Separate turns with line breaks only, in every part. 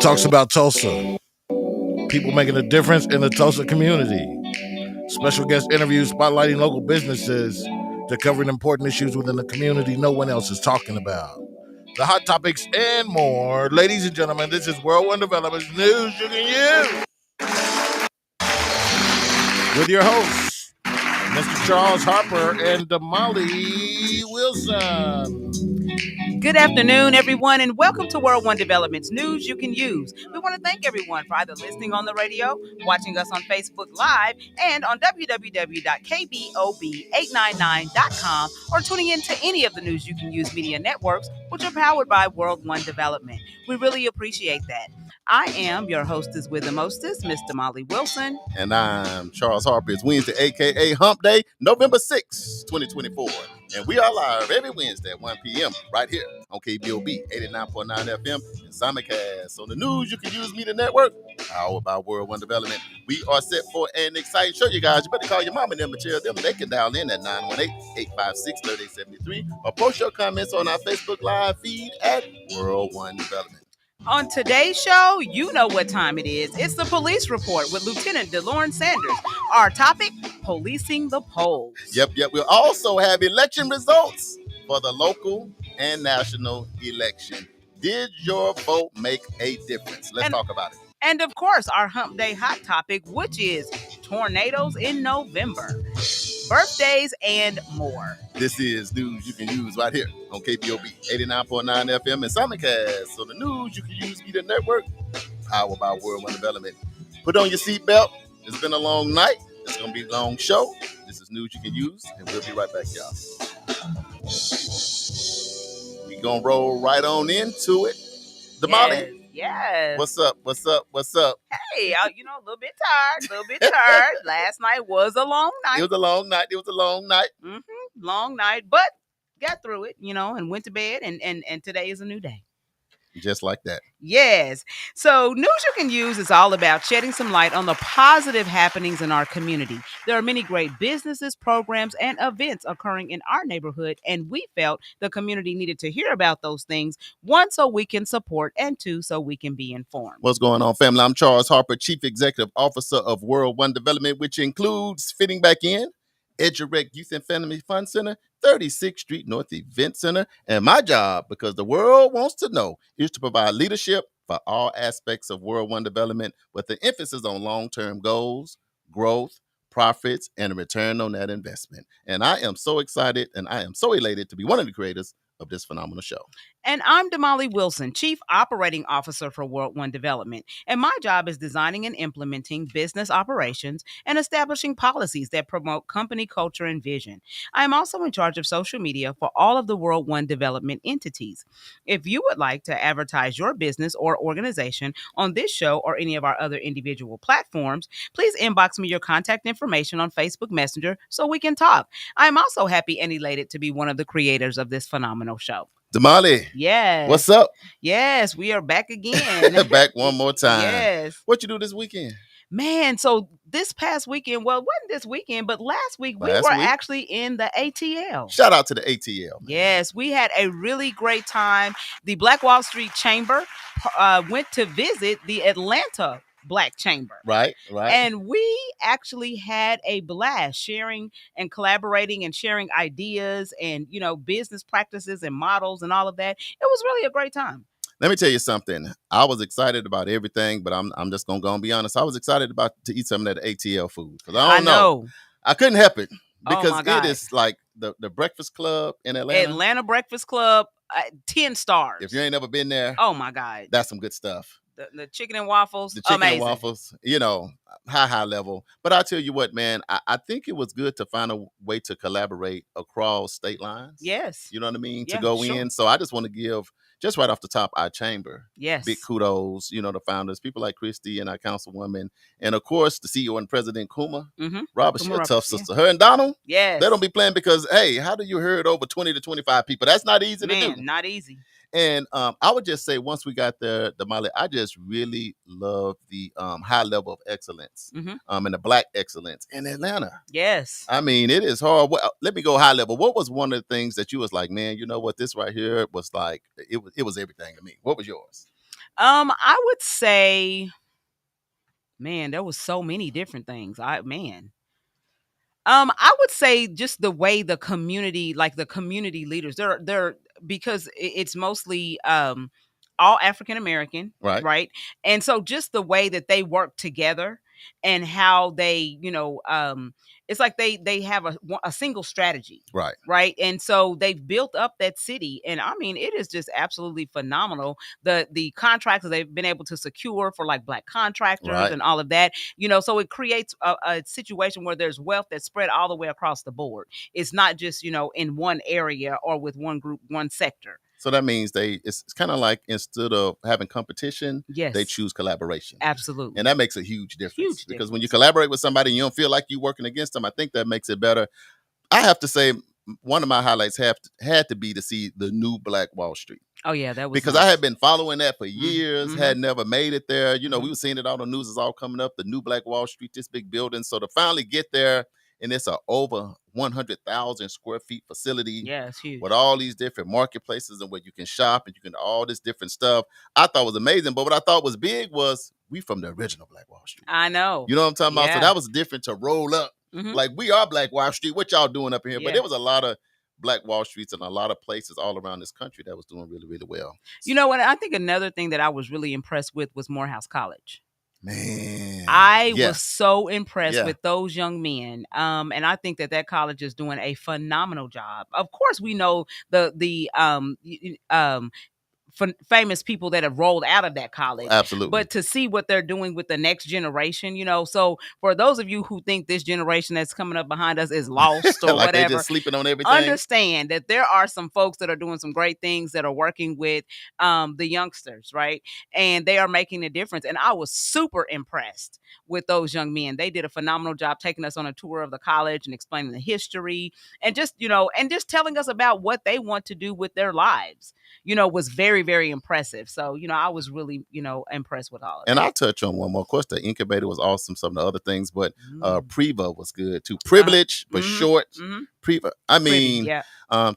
talks about Tulsa. People making a difference in the Tulsa community. Special guest interviews spotlighting local businesses that covering important issues within the community no one else is talking about. The hot topics and more. Ladies and gentlemen, this is World One Development's News You Can Use with your hosts, Mr. Charles Harper and Damali Wilson.
Good afternoon, everyone, and welcome to World One Development's News You Can Use. We want to thank everyone for either listening on the radio, watching us on Facebook Live, and on www.KBOB899.com, or tuning in to any of the News You Can Use media networks, which are powered by World One Development. We really appreciate that. I am your hostess with the mostest, Mr. Molly Wilson.
And I'm Charles Harper. It's Wednesday, a.k.a. Hump Day, November 6, 2024. And we are live every Wednesday at 1 p.m. right here on KBOB 89.9 FM and simulcast on the News You Can Use Media Network, powered by World One Development. We are set for an exciting show, you guys. You better call your mom and them and tell them they can dial in at 918-856-3873 or post your comments on our Facebook Live feed at World One Development.
On today's show, you know what time it is. It's the police report with Lieutenant DeLorne Sanders. Our topic, policing the polls.
Yep. We'll also have election results for the local and national election. Did your vote make a difference? Let's talk about it.
And of course, our Hump Day hot topic, which is tornadoes in November, birthdays, and more.
This is News You Can Use right here on KBOB 89.9 FM and simulcast. So the News You Can Use Media Network, powered by World One Development. Put on your seatbelt. It's been a long night. It's going to be a long show. This is News You Can Use, and we'll be right back, y'all. We're going to roll right on into it. Damali.
Yes.
What's up?
Hey, a little bit tired. Last night was a long night.
It was a long night.
Long night, but got through it, and went to bed, and today is a new day.
Just like that.
Yes. So News You Can Use is all about shedding some light on the positive happenings in our community. There are many great businesses, programs, and events occurring in our neighborhood, and we felt the community needed to hear about those things, one, so we can support, and two, so we can be informed.
What's going on, family? I'm Charles Harper, Chief Executive Officer of World One Development, which includes fitting back in EduRec Youth and Family Fun Center, 36th Street North Event Center. And my job, because the world wants to know, is to provide leadership for all aspects of World One Development with the emphasis on long-term goals, growth, profits, and a return on that investment. And I am so excited and I am so elated to be one of the creators of this phenomenal show.
And I'm Damali Wilson, Chief Operating Officer for World One Development. And my job is designing and implementing business operations and establishing policies that promote company culture and vision. I am also in charge of social media for all of the World One Development entities. If you would like to advertise your business or organization on this show or any of our other individual platforms, please inbox me your contact information on Facebook Messenger so we can talk. I am also happy and elated to be one of the creators of this phenomenal show.
Damali.
Yes.
What's up?
Yes, we are back again.
Back one more time.
Yes.
What you do this weekend?
Man, so this past weekend, well, it wasn't this weekend, but last week we were actually in the ATL.
Shout out to the ATL. Man.
Yes, we had a really great time. The Black Wall Street Chamber went to visit the Atlanta Black Chamber.
Right.
And we actually had a blast sharing and collaborating and sharing ideas and, business practices and models and all of that. It was really a great time.
Let me tell you something. I was excited about everything, but I'm just going to go and be honest. I was excited to eat some of that ATL food. Because I know. I couldn't help it because it is like the Breakfast Club in Atlanta.
Atlanta Breakfast Club, 10 stars.
If you ain't never been there.
Oh, my God.
That's some good stuff.
The chicken and waffles,
amazing. And waffles, high level. But I tell you what, man, I think it was good to find a way to collaborate across state lines.
Yes.
You know what I mean?
Yeah,
to go
sure.
in. So I just want to give, just right off the top, our chamber.
Yes.
Big kudos, the founders, people like Christy and our councilwoman. And of course, the CEO and president, Kuma. Mm-hmm. Robert, she's a tough sister. Yeah. Her and Donald.
Yes.
They don't be playing because, hey, how do you herd over 20 to 25 people? That's not easy to do.
Not easy.
And I would just say once we got there, Damali, I just really love the high level of excellence and the Black excellence in Atlanta.
Yes.
I mean, it is hard. Let me go high level. What was one of the things that you was like, man, you know what, this right here was like, it was everything to me. What was yours?
I would say, man, there was so many different things. I would say just the way the community, like the community leaders, they're because it's mostly all African American,
Right.
right? And so just the way that they work together and how they, it's like they have a single strategy,
Right.
right? And so they've built up that city, and I mean, it is just absolutely phenomenal. The contracts that they've been able to secure for like black contractors
Right.
and all of that, so it creates a situation where there's wealth that's spread all the way across the board. It's not just, in one area or with one group, one sector.
So that means it's kind of like instead of having competition,
Yes.
they choose collaboration.
Absolutely.
And that makes a huge difference.
Huge
Because when you
difference.
collaborate with somebody and you don't feel like you're working against them, I think that makes it better. I have to say, one of my highlights had to be to see the new Black Wall Street.
Oh yeah, that was
Because
nice.
I had been following that for years,
Mhm.
had never made it there. We
Mhm.
were seeing it all on the news, it's all coming up, the new Black Wall Street, this big building. So to finally get there, and it's a over 100,000 square feet facility.
Yeah, it's huge.
With all these different marketplaces and where you can shop and you can all this different stuff. I thought was amazing. But what I thought was big was we from the original Black Wall Street.
I know.
You know what I'm talking about? So
Yeah.
that was different to roll up.
Mhm.
Like, we are Black Wall Street. What y'all doing up in here?
Yeah.
But there was a lot of Black Wall Streets and a lot of places all around this country that was doing really, really well.
You know what? I think another thing that I was really impressed with was Morehouse College.
Man,
I
yeah.
was so impressed
Yeah.
with those young men, and I think that college is doing a phenomenal job. Of course, we know the famous people that have rolled out of that college.
Absolutely.
But to see what they're doing with the next generation, so for those of you who think this generation that's coming up behind us is lost or
like
whatever,
they just sleeping on everything.
Understand that there are some folks that are doing some great things that are working with the youngsters, right? And they are making a difference. And I was super impressed with those young men. They did a phenomenal job taking us on a tour of the college and explaining the history and just telling us about what they want to do with their lives. Was very, very impressive. So, I was really, impressed with all of
and
that.
I'll touch on one more. Of course, the incubator was awesome. Some of the other things, but
Mm.
Priva was good too. Privilege, but
Mhm.
short.
Mhm.
Priva. I mean,
Yeah.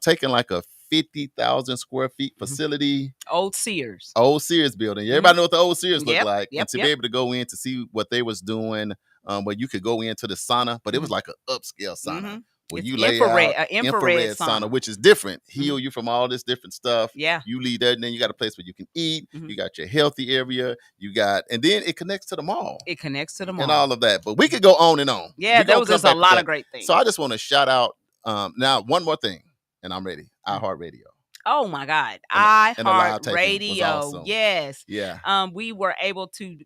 taking like a 50,000 square feet facility.
Old Sears.
Old Sears building. Everybody know what the old Sears look
Yep,
like.
yep,
And to
yep.
be able to go in to see what they was doing, where you could go into the sauna, but it was like an upscale sauna.
Mhm.
Where
It's
you lay
infrared-
out
a infrared sauna.
which is different. Heal you from all this different stuff.
Yeah.
You leave there, and then you got a place where you can eat.
Mhm.
You got your healthy area. And then it connects to the mall.
It connects to the mall.
And all of that. But we could go on and on.
Yeah,
We
there
gonna
was
come
just
back
a
to
lot
that.
of great things.
So I just want to shout out now one more thing, and I'm ready. iHeartRadio.
Oh my God.
And the live taping was
iHeartRadio.
awesome.
Yes.
Yeah.
We were able to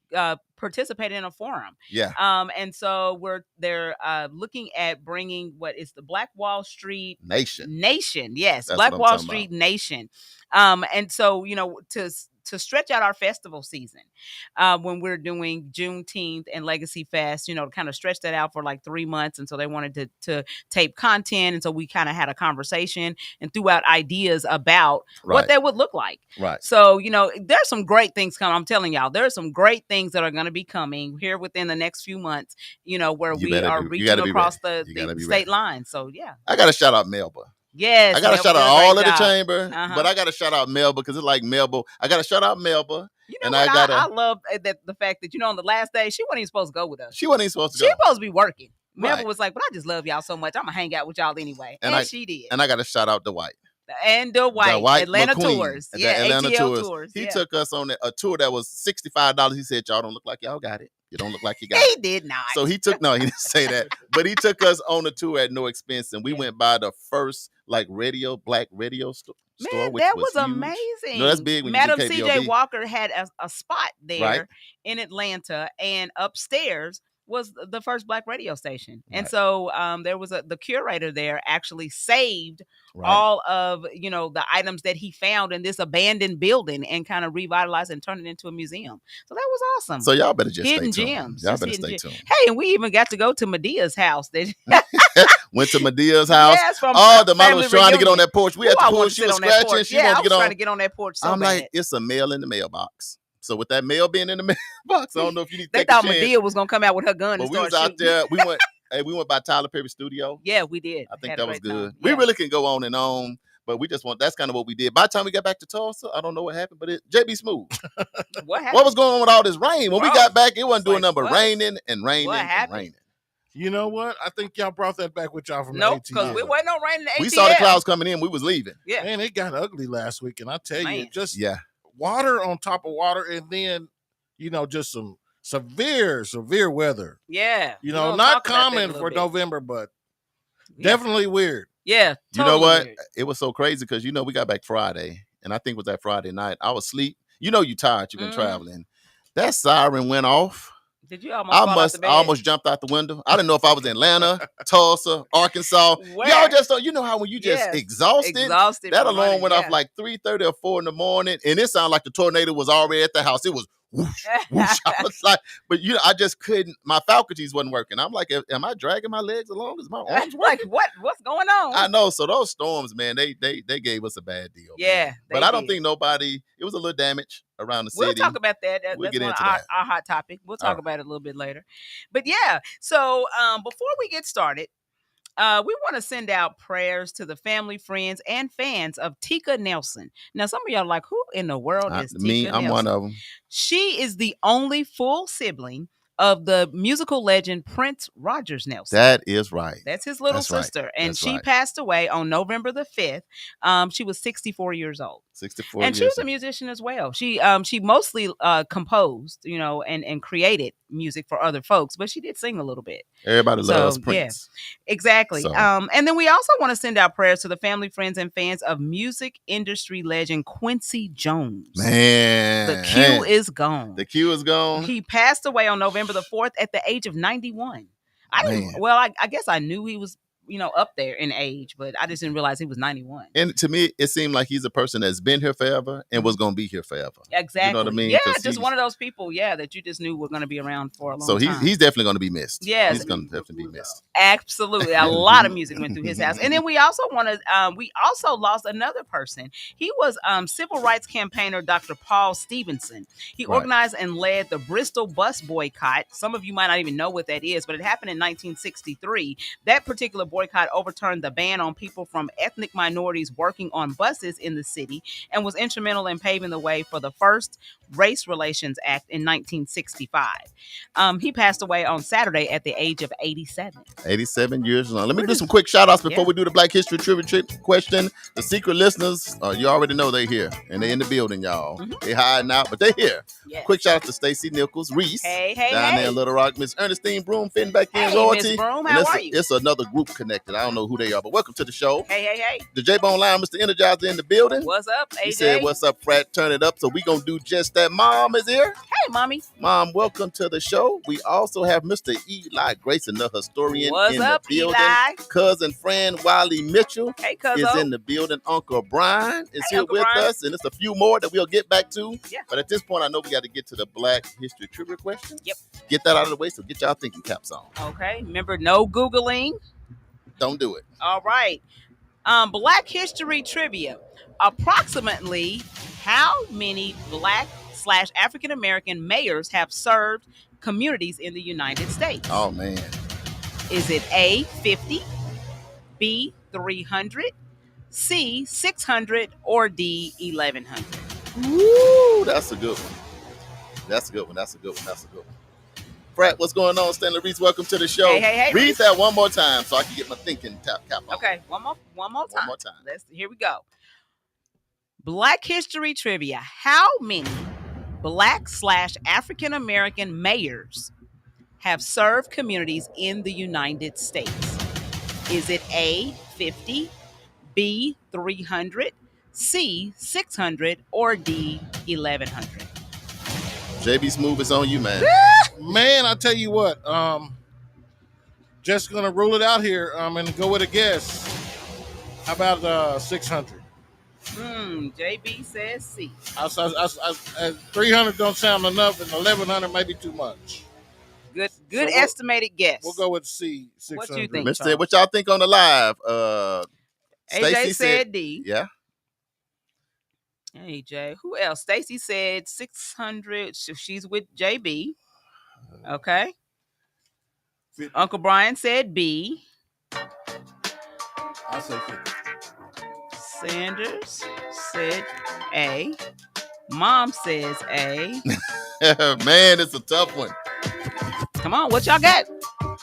participate in a forum.
Yeah.
And so they're looking at bringing what is the Black Wall Street
Nation.
Yes.
That's
Black
what I'm
Wall
talking
Street
about.
Nation. And so, to stretch out our festival season, when we're doing Juneteenth and Legacy Fest, to kind of stretch that out for like 3 months. And so they wanted to tape content. And so we kind of had a conversation and threw out ideas about what
Right.
that would look like.
Right.
So, there's some great things coming. I'm telling y'all, there are some great things that are going to be coming here within the next few months, where
You
we
better
are
be- you
reaching
gotta be
across
ready. You
the
gotta be
state
ready.
line. So, yeah.
I got to shout out Melba.
Yes.
I got to
Melba
shout out
does a
all
great
of the
job.
chamber,
Uh-huh.
but I got to shout out Melba because it's like Melba. I got to shout out Melba.
You know
And
what?
I gotta-
I love the fact that, on the last day, she wasn't even supposed to go with us.
She wasn't even supposed to
She
go.
was supposed to be working. Melba
Right.
was like, but I just love y'all so much. I'm going to hang out with y'all anyway. And she did.
And I got to shout out Dwight.
And the white Atlanta
McQueen,
tours.
the
Yeah,
Atlanta
ATL tours.
He
yeah.
took us on a tour that was $65. He said, y'all don't look like y'all got it. You don't look like you got
He
it.
did not.
So he didn't say that, but he took us on a tour at no expense, and we
Yeah.
went by the first black radio store,
Man,
which
that
was
was
huge.
amazing.
No, that's big when you
Madam
do
CJ
KBOB.
Walker had a spot there
Right.
in Atlanta, and upstairs was the first black radio station. And
Right.
so there was the curator there actually saved
Right.
all of the items that he found in this abandoned building and kind of revitalized and turned it into a museum. So that was awesome.
So y'all better just
Hidden
stay tuned.
gems.
Y'all
Just
better
hidden
stay
gems.
tuned.
Hey, and we even got to go to Medea's house.
Went to Medea's house.
Yes, from
Oh, the mother
family
was trying to get on
reunion.
that porch. We had
Ooh, I
to pull.
wanted to
She
sit
was
on that
scratching.
porch.
She
Yeah,
wanted
I
to
was
get
trying
on.
to get on that porch so
I'm
bad.
like, it's a mail in the mailbox. So with that mail being in the mailbox, I don't know if you need to
They
take a
thought
chance.
Medea was gonna come out with her gun
But
and
we
start
was out
shooting.
there. We went by Tyler Perry Studio.
Yeah, we did.
I think
Had a
that was
great time.
good. We
Yeah.
really can go on and on. But we just that's kind of what we did. By the time we got back to Tulsa, I don't know what happened, but JB Smooth.
What happened?
What was going on with all this rain? When we got back, it wasn't doing
like,
nothing but
what?
raining and raining
What
and
happened?
raining.
You know what? I think y'all brought that back with y'all from
Nope,
the
because
ATL.
we wasn't no rain in the ATL.
We saw the clouds coming in. We was leaving.
Yeah.
Man, it got ugly last week, and I tell you,
Man.
just
Yeah.
water on top of water, and then, you know, just some severe weather.
Yeah.
You
We're
know,
gonna
not
talk about that a
common
little
for
bit.
November, but
Yeah.
definitely weird.
Yeah.
You know what?
weird.
It was so crazy because, you know, we got back Friday, and I think it was that Friday night. I was asleep. You know, you tired. You've been traveling. That siren went off.
Did you almost fall out the bed?
I almost jumped out the window. I didn't know if I was in Atlanta, Tulsa, Arkansas.
Where?
Y'all just don't. You know how when you just
Yes,
exhausted, that
from
alarm
running,
went
yeah.
off like 3:30 or 4 in the morning, and it sounded like the tornado was already at the house. It was whoosh, whoosh. I was like, but you know, I just couldn't. My faculties wasn't working. I'm like, am I dragging my legs along? Is my arms working?
Like what's going on?
I know. So those storms, man, they gave us a bad deal.
Yeah,
man. But I don't think nobody. It was a little damage around the city.
We'll talk about that.
We'll
That's
get
one
into
of
that.
our hot topic. We'll talk about it a little bit later. But yeah, so before we get started, we want to send out prayers to the family, friends, and fans of Tika Nelson. Now, some of y'all are like, who in the world is Tika
me?
Nelson?
I'm one of them.
She is the only full sibling of the musical legend Prince Rogers Nelson.
That is right.
That's his little sister.
Right.
And she passed away on November the 5th. She was 64 years old.
64
and
years
she was a musician as well. She mostly composed, you know, and created music for other folks, but she did sing a little bit.
Everybody loves Prince.
Yeah, exactly.
So.
And then we also want to send out prayers to the family, friends, and fans of music industry legend Quincy Jones.
Man,
the Q is gone.
The Q is gone.
He passed away on November the 4th at the age of 91. I guess I knew he was, you know, up there in age, but I just didn't realize he was 91.
And to me, it seemed like he's a person that's been here forever and was going to be here forever.
Exactly.
You know what I mean?
Yeah, just one of those people, that you just knew were going to be around for a long time.
So he's definitely going to be missed.
Yes.
He's going to definitely be missed.
Absolutely. A lot of music went through his house. And then we also lost another person. He was civil rights campaigner Dr. Paul Stevenson. He organized and led the Bristol bus boycott. Some of you might not even know what that is, but it happened in 1963. That particular boycott overturned the ban on people from ethnic minorities working on buses in the city and was instrumental in paving the way for the first Race Relations Act in 1965. He passed away on Saturday at the age of 87.
87 years old. Let me do some quick shout outs before we do the Black History Trivia question. The secret listeners, you already know they're here and they're in the building, y'all. They hiding out, but they're here.
Yes.
Quick shout out to Stacy Nichols, Reese, down there in Little Rock, Miss Ernestine Broom, fitting back in, Royalty.
Miss Broom, how are you?
It's another group connected. I don't know who they are, but welcome to the show.
Hey.
The J-Bone Line, Mr. Energizer in the building.
What's up, AJ?
He said, what's up, Frat? Turn it up. So we going to do just that. Mom is here.
Hey, Mommy.
Mom, welcome to the show. We also have Mr. Eli Grayson, the historian,
what's
in
up,
the building.
Eli?
Cousin friend Wiley Mitchell
is
in the building. Uncle Brian is here
Uncle
with
Brian.
us, and it's a few more that we'll get back to.
Yeah.
But at this point, I know we got to get to the Black History Trivia question.
Yep.
Get that out of the way, so get y'all thinking caps on.
Okay. Remember, no Googling.
Don't do it.
All right. Black History Trivia. Approximately how many Black/African American mayors have served communities in the United States?
Oh, man.
Is it A, 50, B, 300, C, 600, or D, 1100?
Woo, that's a good one. That's a good one. Frat, what's going on? Stanley Reese, welcome to the show.
Hey,
Read
Reese.
that one more time so I can get my thinking cap on.
Okay, one more time.
One more time.
Here we go. Black History Trivia. How many Black/African American mayors have served communities in the United States? Is it A, 50, B, 300, C, 600, or D, 1100?
JB Smooth, it's on you, man.
Man, I tell you what, just gonna rule it out here, and go with a guess. How about 600?
JB says C.
300 don't sound enough, and 1100 may be too much.
Good estimated guess.
We'll go with C. 600.
What you think,
Mister, what y'all think on the live?
AJ
Stacey
said D.
Yeah.
AJ. Who else? Stacy said 600. She's with JB. Okay.
50.
Uncle Brian said B.
I say 50.
Sanders said A. Mom says A.
Man, it's a tough one.
Come on, what y'all got?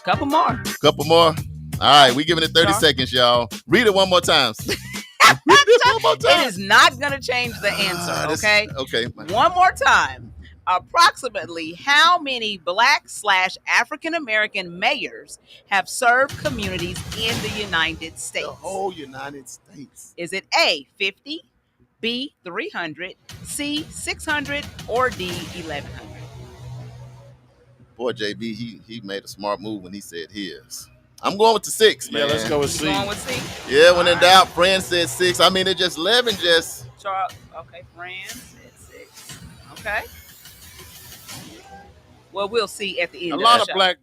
Couple more.
Couple more. All right, we giving it 30 seconds, y'all. Read it one more time.
It is not going to change the answer, okay?
Okay.
One more time. Approximately how many Black/African American mayors have served communities in the United States?
The whole United States.
Is it A, 50, B, 300, C, 600, or D, 1100?
Boy, JB, he made a smart move when he said his. I'm going with the 6, man.
Yeah, let's go with C.
Going with C?
Yeah, when in doubt, Fran said 6. I mean, it just 11 just.
Okay, Fran said 6. Okay. Well, we'll see at the end.
A lot of black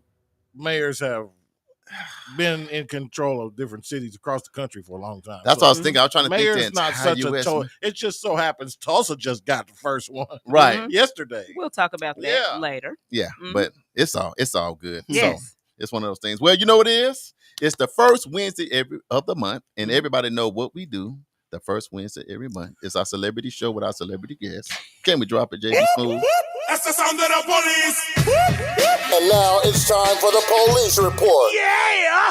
mayors have been in control of different cities across the country for a long time.
That's what I was thinking. I was trying to
mayor's
think the
not
entire
such
US,
a it just so happens Tulsa just got the first one
right
yesterday.
We'll talk about that later.
Yeah, but it's all good.
Yes.
So it's one of those things. Well, you know what it is? It's the first Wednesday of the month, and everybody know what we do. The first Wednesday every month. It's our celebrity show with our celebrity guests. Can we drop it, JB Smooth?
That's the sound of the police.
And now it's time for the police report.
Yeah.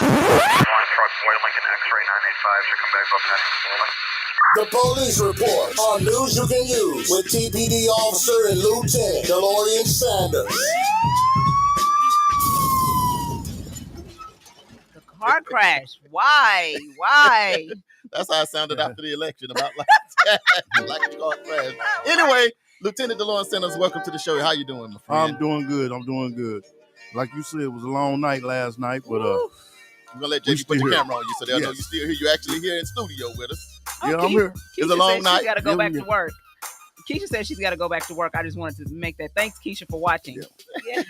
The police report on news you can use with TPD officer and Lieutenant DeLorean Sanders.
The car crash. Why?
That's how it sounded after the election, about like a car crash. Anyway, Lieutenant DeLorean Sanders, welcome to the show. How you doing, my friend?
I'm doing good. Like you said, it was a long night last night, but
we're gonna let JB put the
here.
camera on you so they'll know you're still here. You're actually here in studio with us.
yeah, I'm here.
It's a long night.
She got to go back to work. Keisha said she's got to go back to work. I just wanted to make that. Thanks, Keisha, for watching. Yeah.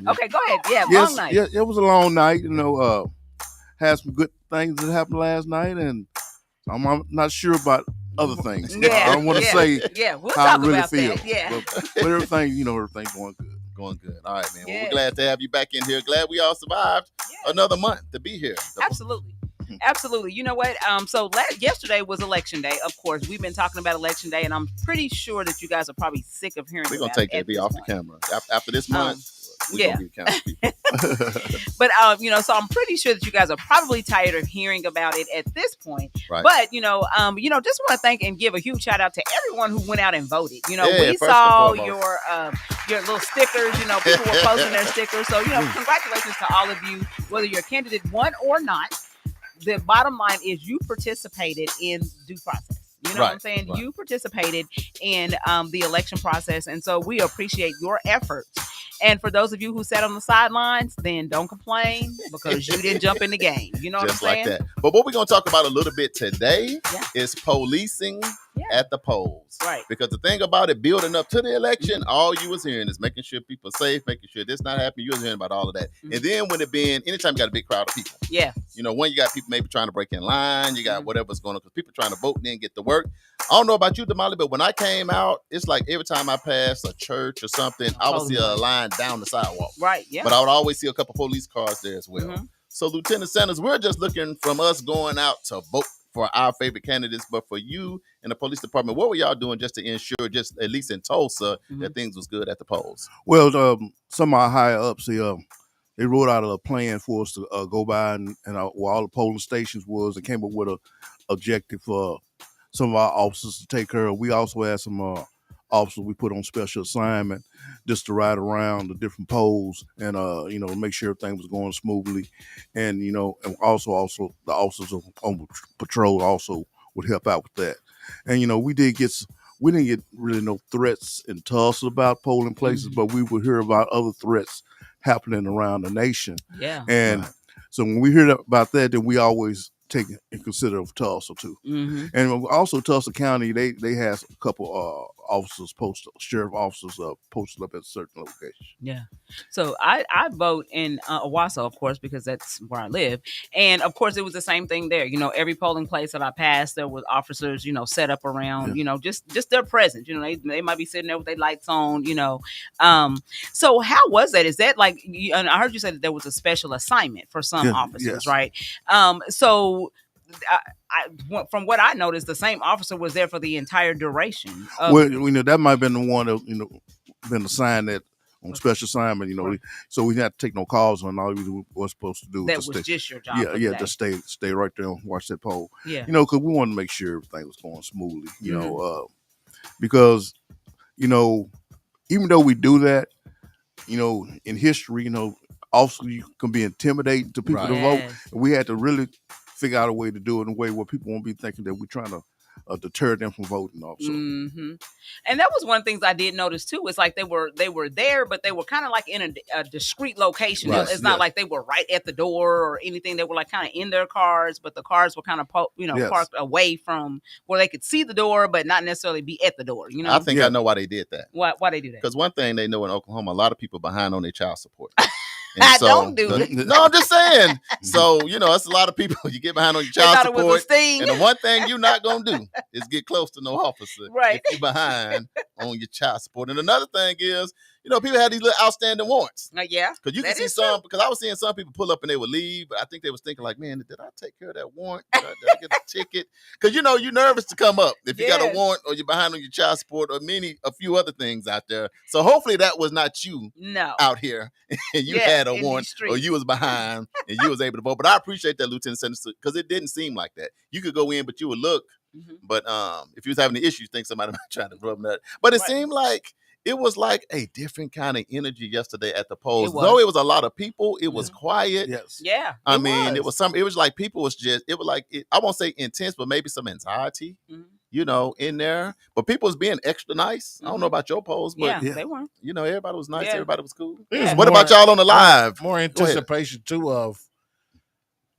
Okay, go ahead. Yeah, long night.
Yeah, it was a long night. Had some good things that happened last night, and I'm not sure about other things.
Yeah,
I don't want to say
we'll
how I
talk
really
about
feel.
that. Yeah.
But everything's going good.
Going good. All right, man. Well,
Yeah.
we're glad to have you back in here. Glad we all survived another month to be here.
Absolutely. You know what? So yesterday was election day. Of course, we've been talking about election day, and I'm pretty sure that you guys are probably sick of hearing.
We're gonna
about
take
it
JB off the camera after this month. We're gonna be accountable people.
But so I'm pretty sure that you guys are probably tired of hearing about it at this point.
Right.
But just want to thank and give a huge shout out to everyone who went out and voted. We
first and
saw
foremost.
your little stickers. People were posting their stickers. So congratulations to all of you, whether your candidate won or not. The bottom line is you participated in due process. You know what I'm saying?
Right.
You participated in the election process. And so we appreciate your efforts. And for those of you who sat on the sidelines, then don't complain because you didn't jump in the game. You know
Just
what I'm saying?
like that. But what we're going to talk about a little bit today is policing at the polls.
Right.
Because the thing about it, building up to the election, all you was hearing is making sure people are safe, making sure this not happening. You was hearing about all of that. And then when it being, anytime you got a big crowd of people.
Yeah.
When you got people maybe trying to break in line, you got whatever's going on because people trying to vote and then get to work. I don't know about you, Damali, but when I came out, it's like every time I passed a church or something, I would see a line down the sidewalk.
Right, yeah.
But I would always see a couple police cars there as well. So, Lieutenant Sanders, we're just looking from us going out to vote for our favorite candidates. But for you and the police department, what were y'all doing just to ensure, just at least in Tulsa, that things was good at the polls?
Well, some of our higher ups, they wrote out a plan for us to go by and where all the polling stations was and came up with a objective for some of our officers to take care of. We also had some officers we put on special assignment just to ride around the different polls and make sure everything was going smoothly. And and also the officers on patrol also would help out with that. And we didn't get really no threats in Tulsa about polling places, but we would hear about other threats happening around the nation.
Yeah.
And so when we hear about that, then we always take and consider Tulsa too. And also Tulsa County, they have a couple officers sheriff officers posted up at certain locations.
Yeah. So I vote in Owasso, of course, because that's where I live. And of course, it was the same thing there. Every polling place that I passed, there was officers, set up around, just their presence. They might be sitting there with their lights on, So how was that? Is that like, and I heard you say that there was a special assignment for some officers, right? So from what I noticed, the same officer was there for the entire duration.
Well, that might have been the one that been assigned that on special assignment.
Right.
So we didn't have to take no calls on. All we were supposed to do
that
was
was
stay.
just your job.
Yeah,
for the
yeah,
day.
just stay right there and watch that poll.
Yeah.
Because we wanted to make sure everything was going smoothly. Because even though we do that, in history, also you can be intimidating to people to vote.
Yes.
And we had to really figure out a way to do it in a way where people won't be thinking that we're trying to deter them from voting also.
Mm-hmm. And that was one of the things I did notice too. It's like they were there, but they were kind of like in a discrete location.
Yes,
It's not
yes.
like they were right at the door or anything. They were like kind of in their cars, but the cars were kind of
Yes.
parked away from where they could see the door, but not necessarily be at the door.
I think
Yeah.
I know why they did that.
Why they do that?
Because one thing they know in Oklahoma, a lot of people behind on their child support.
Don't do it.
No, I'm just saying. So, it's a lot of people. You get behind on your
They
child
thought it was a
support.
sting.
And the one thing you're not going to do is get close to no officer
Right.
if you're behind on your child support. And another thing is, people have these little outstanding warrants.
Yeah.
Because you can
That
see
is
some, because I was seeing some people pull up and they would leave, but I think they was thinking like, man, did I take care of that warrant? Did I get a ticket? Because, you're nervous to come up if you got a
Yes.
warrant or you're behind on your child support or a few other ththings out there. So hopefully that was not you
No.
out here and you
Yeah,
had a
in
warrant
these streets.
or you was behind and you was able to vote. But I appreciate that, Lieutenant Senator, because it didn't seem like that. You could go in, but you would look.
Mhm.
But if you was having the issue, you think somebody might try to rub that. But it
Right.
seemed like it was like a different kind of energy yesterday at the polls.
It was.
Though it was a lot of people, it was quiet.
Yes.
Yeah.
I mean, it was like people was just, it was like, I won't say intense, but maybe some anxiety,
Mhm.
in there. But people was being extra nice. I don't know about your polls, but,
Yeah, they were.
everybody was nice.
Yeah.
Everybody was cool.
It was
What
more-
about y'all on the live?
More
Go ahead.
anticipation too of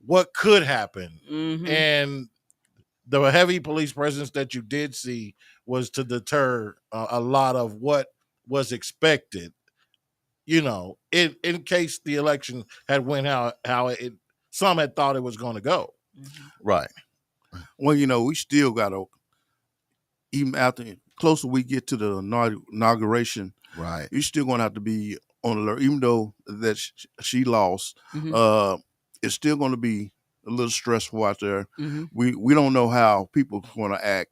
what could happen,
Mhm.
and the heavy police presence that you did see was to deter a lot of what was expected. In case the election had went how some had thought it was going to go.
Right.
Well, we still got to, even after closer we get to the inauguration,
Right.
you're still going to have to be on alert, even though that she lost.
Mhm.
It's still going to be a little stressful out there.
Mhm.
We don't know how people are going to act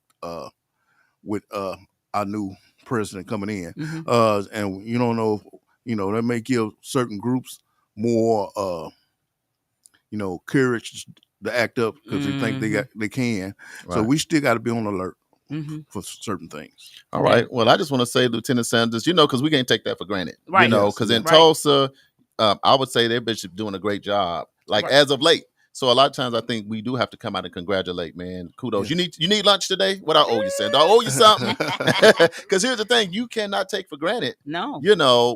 with our new president coming in,
Mhm.
and you don't know. That may give certain groups more, courage to act up because they think they can. So
Right.
we still got to be on alert
Mhm.
for certain things.
All right. Well, I just want to say, Lieutenant Sanders, because we can't take that for granted.
Right.
Yes.
Because in
Right.
Tulsa, I would say their bishop doing a great job, like
Right.
as of late. So a lot of times I think we do have to come out and congratulate, man. Kudos.
Yeah.
You need lunch today? What I owe you, Sanders? I owe you something. Because here's the thing, you cannot take for granted,
No.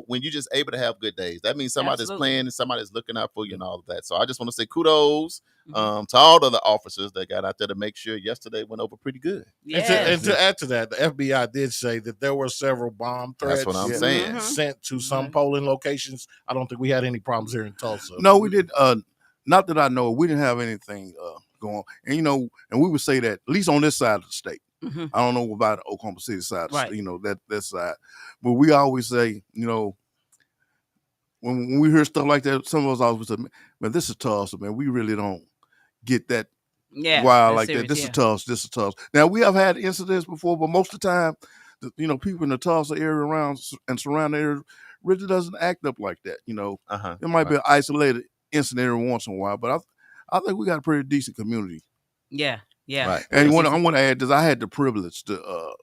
when you're just able to have good days. That means somebody's
Absolutely.
playing and somebody's looking out for you and all of that. So I just want to say kudos
Mhm.
to all the other officers that got out there to make sure yesterday went over pretty good.
Yes.
And to add to that, the FBI did say that there were several bomb threats
That's what I'm
Yeah.
saying.
Mhm.
sent to some polling locations. I don't think we had any problems here in Tulsa.
No, we did. Not that I know, we didn't have anything going. And and we would say that at least on this side of the state.
Mhm.
I don't know about the Oklahoma City side,
Right.
that side. But we always say, when we hear stuff like that, some of us always say, man, this is Tulsa, man. We really don't get that
Yeah.
wild
that's
like that.
serious,
This
yeah.
is Tulsa. This is Tulsa. Now, we have had incidents before, but most of the time, people in the Tulsa area around and surrounding area really doesn't act up like that.
Uh-huh.
It might be an isolated incident every once in a while, but I think we got a pretty decent community.
Yeah. Yeah.
Right.
And I want to add this: I had the privilege to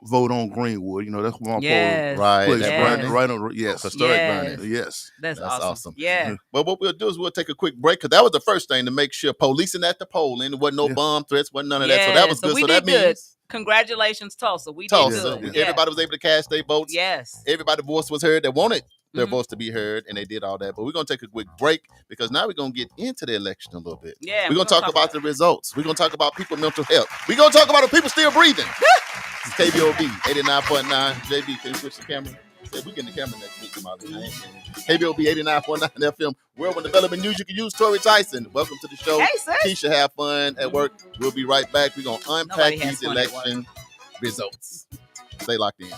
vote on Greenwood. That's where my
Yes.
Right.
place
That
Yes.
burning.
right on. Yes,
Historic
Yes.
burning.
yes.
That's
That's
awesome.
awesome.
Yeah.
Well, what we'll do is we'll take a quick break because that was the first thing to make sure policing at the polling. There wasn't no
Yeah.
bomb threats, wasn't none of that. So that was
Yeah,
good.
we
So
did
that
good.
means
Congratulations, Tulsa. We
Tulsa.
did good. Yeah.
Everybody was able to cast their votes.
Yes.
Everybody's voice was heard that wanted their
Mhm.
voice to be heard, and they did all that. But we're going to take a quick break because now we're going to get into the election a little bit.
Yeah.
We're going to talk about the results. We're going to talk about people's mental health. We're going to talk about the people still breathing. This is KBOB 89.9. JB, can you switch the camera? Say, we get the camera next week, Damali. I ain't saying. KBOB 89.9 FM. World One Development News. You can use Tori Tyson. Welcome to the show.
Hey, sis.
Keisha, have fun at work. We'll be right back. We're going to unpack
Nobody has
these
fun at work.
election results. Stay locked in.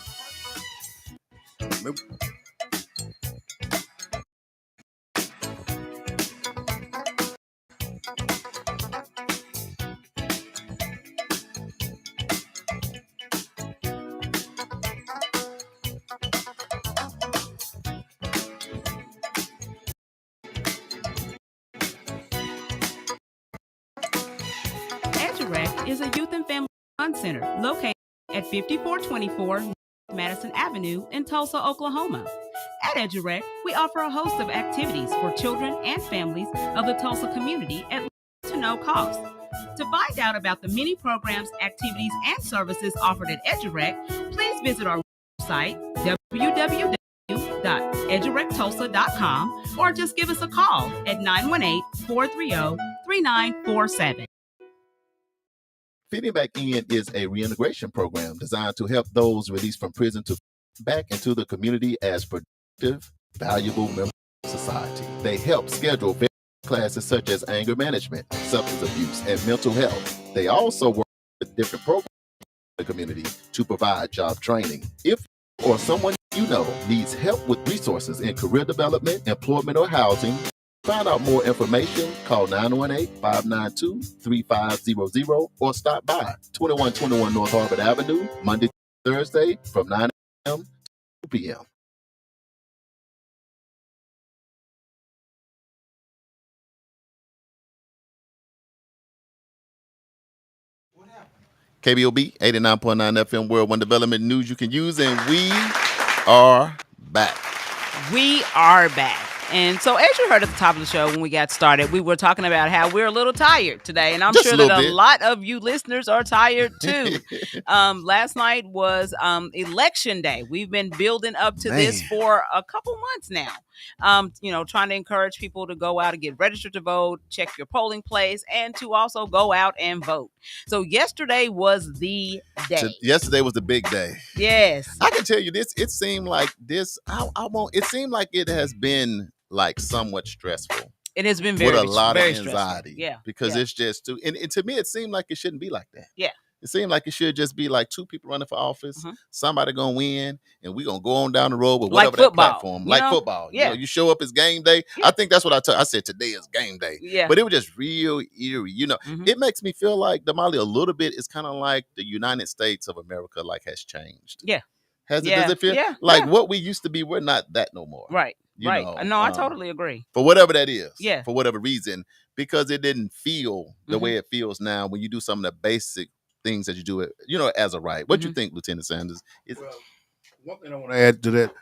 is a youth and family fun center located at 5424 Madison Avenue in Tulsa, Oklahoma. At EduRec, we offer a host of activities for children and families of the Tulsa community at little to no cost. To find out about the many programs, activities, and services offered at EduRec, please visit our website, www.edurectulsa.com, or just give us a call at 918-430-3947.
Fitting Back In is a reintegration program designed to help those released from prison to back into the community as productive, valuable members of society. They help schedule classes such as anger management, substance abuse, and mental health. They also work with different programs in the community to provide job training. If or someone you know needs help with resources in career development, employment, or housing, find out more information, call 918-592-3500 or stop by 2121 North Harper Avenue, Monday to Thursday from 9 a.m. to 2 p.m. KBOB 89.9 FM World One Development News you can use, and we are back.
We are back. And so, as you heard at the top of the show when we got started, we were talking about how we're a little tired today. And I'm
Just
sure
a
that
little bit.
a lot of you listeners are tired too. Last night was election day. We've been building up to this for a couple months now. Trying to encourage people to go out and get registered to vote, check your polling place, and to also go out and vote. So yesterday was the day.
Yesterday was the big day.
Yes.
I can tell you this. It seemed like this. It seemed like it has been like somewhat stressful.
It has been very,
with a lot of
very
anxiety.
Stressful. Yeah.
Because it's just too. And to me, it seemed like it shouldn't be like that.
Yeah.
It seemed like it should just be like two people running for office. Mm-hmm. Somebody gonna win, and we gonna go on down the road with whatever that platform. Like football.
Yeah.
You show up, it's game day. Yeah. I think that's what I said today is game day.
Yeah.
But it was just real eerie. It makes me feel like Damali a little bit is kind of like the United States of America has changed.
Yeah.
Does it feel what we used to be? We're not that no more.
Right. Right. No, I totally agree.
For whatever that is.
Yeah.
For whatever reason, because it didn't feel the way it feels now when you do some of the basic things that you do it, as a right. What you think, Lieutenant Sanders?
Well, one thing I want to add to that,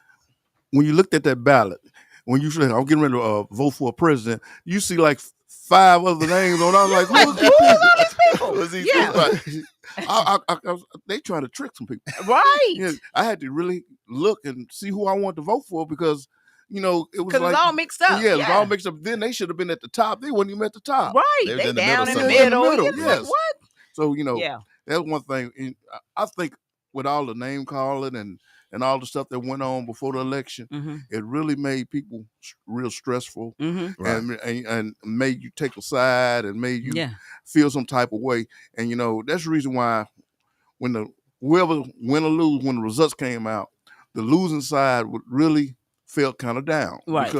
when you looked at that ballot, when you said, I'm getting ready to vote for a president, you see like 5 other names on. I was like, who are these people? They trying to trick some people.
Right.
I had to really look and see who I want to vote for because, it was
like, it's all mixed up.
Yeah, it was all mixed up. Then they should have been at the top. They weren't even at the top.
Right. They down in the middle.
Yes.
Like, what?
So, that's one thing. I think with all the name calling and all the stuff that went on before the election, it really made people real stressful and made you take a side and made you feel some type of way. And, that's the reason why when whoever win or lose, when the results came out, the losing side would really felt kind of down.
Right.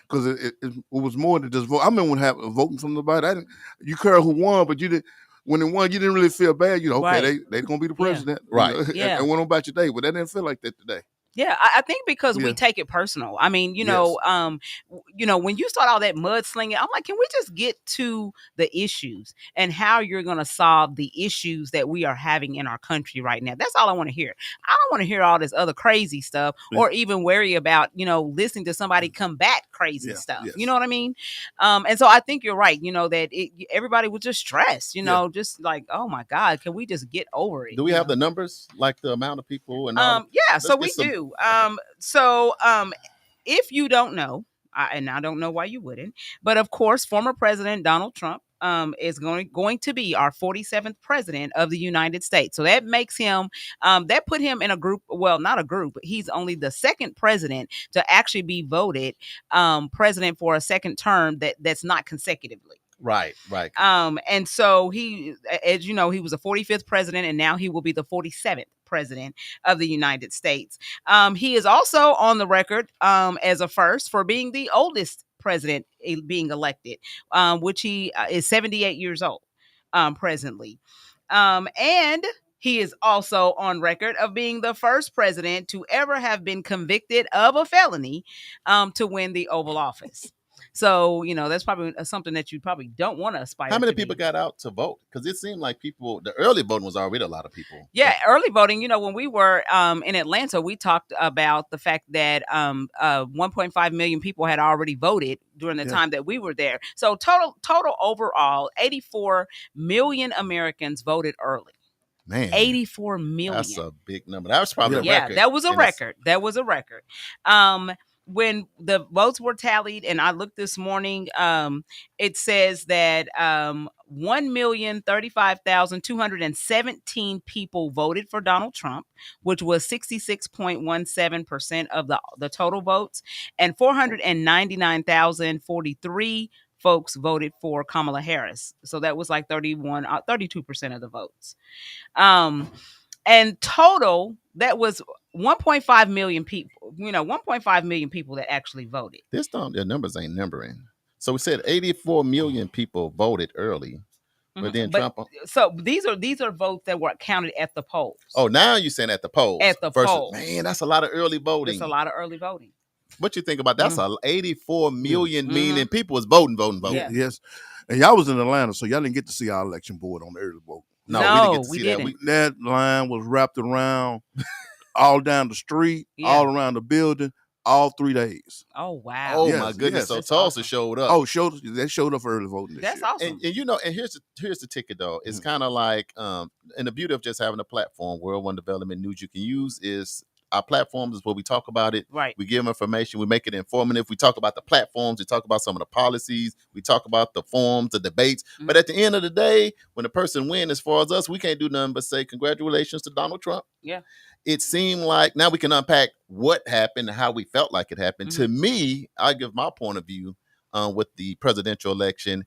Because it was more than just vote. I remember when voting from nobody. You care who won, but you didn't. When they won, you didn't really feel bad. They're going to be the president.
Right.
And went on about your day. But that didn't feel like that today.
Yeah, I think because we take it personal. I mean, when you start all that mudslinging, I'm like, can we just get to the issues and how you're going to solve the issues that we are having in our country right now? That's all I want to hear. I don't want to hear all this other crazy stuff or even worry about, listening to somebody combat crazy stuff. Yes. You know what I mean? And so I think you're right, that everybody was just stressed, just like, oh my God, can we just get over it?
Do we have the numbers, like the amount of people? And
so we do. If you don't know, and I don't know why you wouldn't, but of course, former President Donald Trump is going to be our 47th president of the United States. So that makes him, that put him in a group, well, not a group, he's only the second president to actually be voted president for a second term that's not consecutively.
Right.
And so he, as you know, he was the 45th president, and now he will be the 47th president of the United States. He is also on the record as a first for being the oldest president being elected, which he is 78 years old presently. And he is also on record of being the first president to ever have been convicted of a felony to win the Oval Office. So, that's probably something that you probably don't want to aspire to.
How many
be.
people got out to vote? Because it seemed like the early voting was already a lot of people.
Yeah, early voting. When we were in Atlanta, we talked about the fact that 1.5 million people had already voted during the time that we were there. So total overall, 84 million Americans voted early.
Man,
84 million.
That's a big number. That was probably a record.
Yeah, that was a record. That was a record. When the votes were tallied, and I looked this morning, it says that 1,035,217 people voted for Donald Trump, which was 66.17% of the total votes, and 499,043 folks voted for Kamala Harris. So that was like 32% of the votes. And total, that was 1.5 million people, 1.5 million people that actually voted.
The numbers ain't numbering. So we said 84 million people voted early. But then Trump.
So these are votes that were counted at the polls.
Oh, now you're saying at the polls.
At the polls.
Man, that's a lot of early voting.
That's a lot of early voting.
What you think about that? That's 84 million, meaning people was voting.
Yeah.
Yes. And y'all was in Atlanta, so y'all didn't get to see our election board on the early vote.
No,
we didn't.
That line was wrapped around all down the street, all around the building, all 3 days.
Oh, wow.
Oh, my goodness. So Tulsa showed up.
Oh, they showed up for early voting this
That's
year.
awesome.
And here's the ticket, though. It's kind of like, and the beauty of just having a platform, World One Development News you can use is our platforms is where we talk about it.
Right.
We give information. We make it informative. We talk about the platforms. We talk about some of the policies. We talk about the forums, the debates. Mm-hmm. But at the end of the day, when the person wins, as far as us, we can't do nothing but say congratulations to Donald Trump.
Yeah.
It seemed like now we can unpack what happened and how we felt like it happened. Mm-hmm. To me, I give my point of view with the presidential election.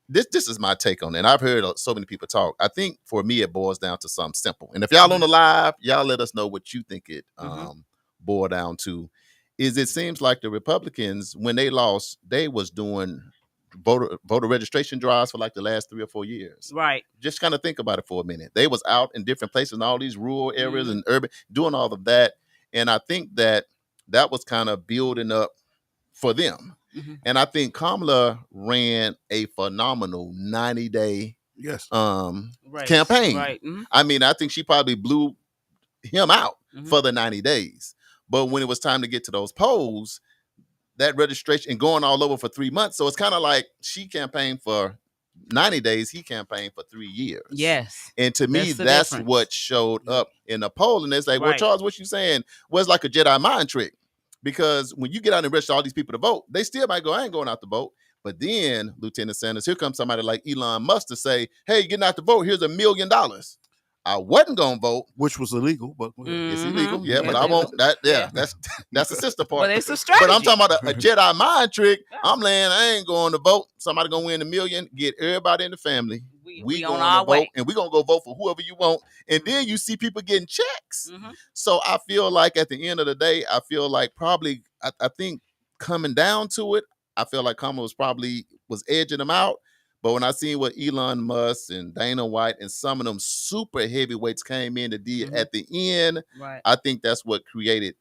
This is my take on it. And I've heard so many people talk. I think for me, it boils down to something simple. And if y'all on the live, y'all let us know what you think it boiled down to. It seems like the Republicans, when they lost, they was doing voter registration drives for like the last 3 or 4 years.
Right.
Just kind of think about it for a minute. They was out in different places in all these rural areas and urban, doing all of that. And I think that was kind of building up for them. Mm-hmm. And I think Kamala ran a phenomenal 90-day campaign.
Right. Mm-hmm.
I mean, I think she probably blew him out for the 90 days. But when it was time to get to those polls, that registration and going all over for 3 months. So it's kind of like she campaigned for 90 days. He campaigned for 3 years.
Yes.
And to me, that's what showed up in the poll. And it's like, well, Charles, what you saying? Well, it's like a Jedi mind trick. Because when you get out and register all these people to vote, they still might go, I ain't going out to vote. But then, Lieutenant Sanders, here comes somebody like Elon Musk to say, hey, you're getting out to vote. Here's $1 million. I wasn't going to vote.
Which was illegal. But
it's illegal. Yeah, but I won't. That's the sister part.
But it's a strategy.
But I'm talking about a Jedi mind trick. I'm laying, I ain't going to vote. Somebody going to win $1 million. Get everybody in the family. We going to vote, and we're going to go vote for whoever you want. And then you see people getting checks. Mm-hmm. So I feel like at the end of the day, I feel like probably, I think coming down to it, I feel like Kamala was edging them out. But when I seen what Elon Musk and Dana White and some of them super heavyweights came in to do at the end, I think that's what created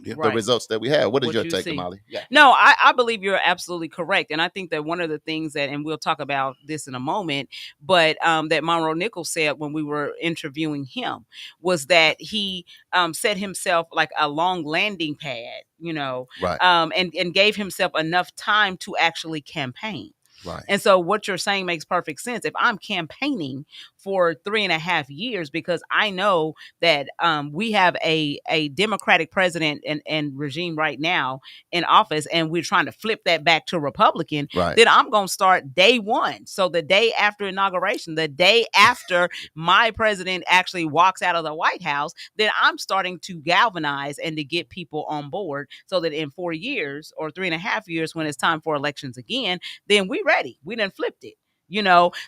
the results that we have. What is your take, Damali?
Yeah. No, I believe you're absolutely correct. And I think that one of the things that, and we'll talk about this in a moment, but that Monroe Nichols said when we were interviewing him was that he set himself like a long landing pad, and gave himself enough time to actually campaign.
Right.
And so what you're saying makes perfect sense. If I'm campaigning for 3.5 years because I know that we have a Democratic president and regime right now in office, and we're trying to flip that back to Republican, then I'm going to start day one. So the day after inauguration, the day after my president actually walks out of the White House, then I'm starting to galvanize and to get people on board so that in 4 years or 3.5 years, when it's time for elections again, then we ready. We done flipped it.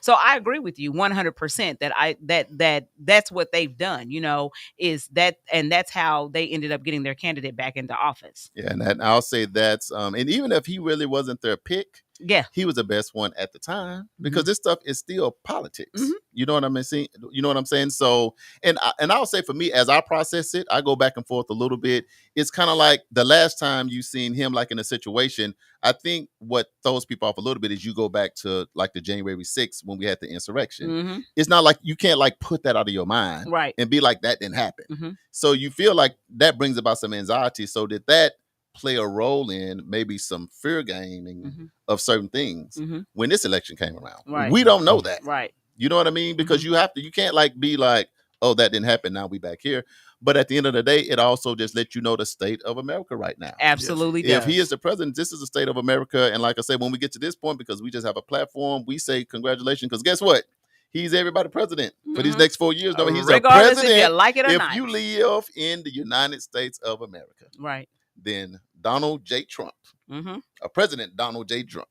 So I agree with you 100% that that's what they've done, is that, and that's how they ended up getting their candidate back into office.
Yeah. And I'll say that's, and even if he really wasn't their pick,
Yeah.
he was the best one at the time because this stuff is still politics. You know what I'm saying? You know what I'm saying? So, and I'll say for me, as I process it, I go back and forth a little bit. It's kind of like the last time you seen him like in a situation. I think what throws people off a little bit is you go back to like the January 6th when we had the insurrection. It's not like you can't like put that out of your mind and be like that didn't happen. So you feel like that brings about some anxiety. So did that play a role in maybe some fear gaming of certain things when this election came around? We don't know that.
Right.
You know what I mean? Because you can't like be like, oh, that didn't happen. Now we back here. But at the end of the day, it also just lets you know the state of America right now.
Absolutely
If
does.
he is the president, this is the state of America. And like I said, when we get to this point, because we just have a platform, we say congratulations. Because guess what? He's everybody's president for these next 4 years. No, he's
regardless
a president.
if you like it or not.
If you live in the United States of America,
Right.
then Donald J. Trump, President Donald J. Trump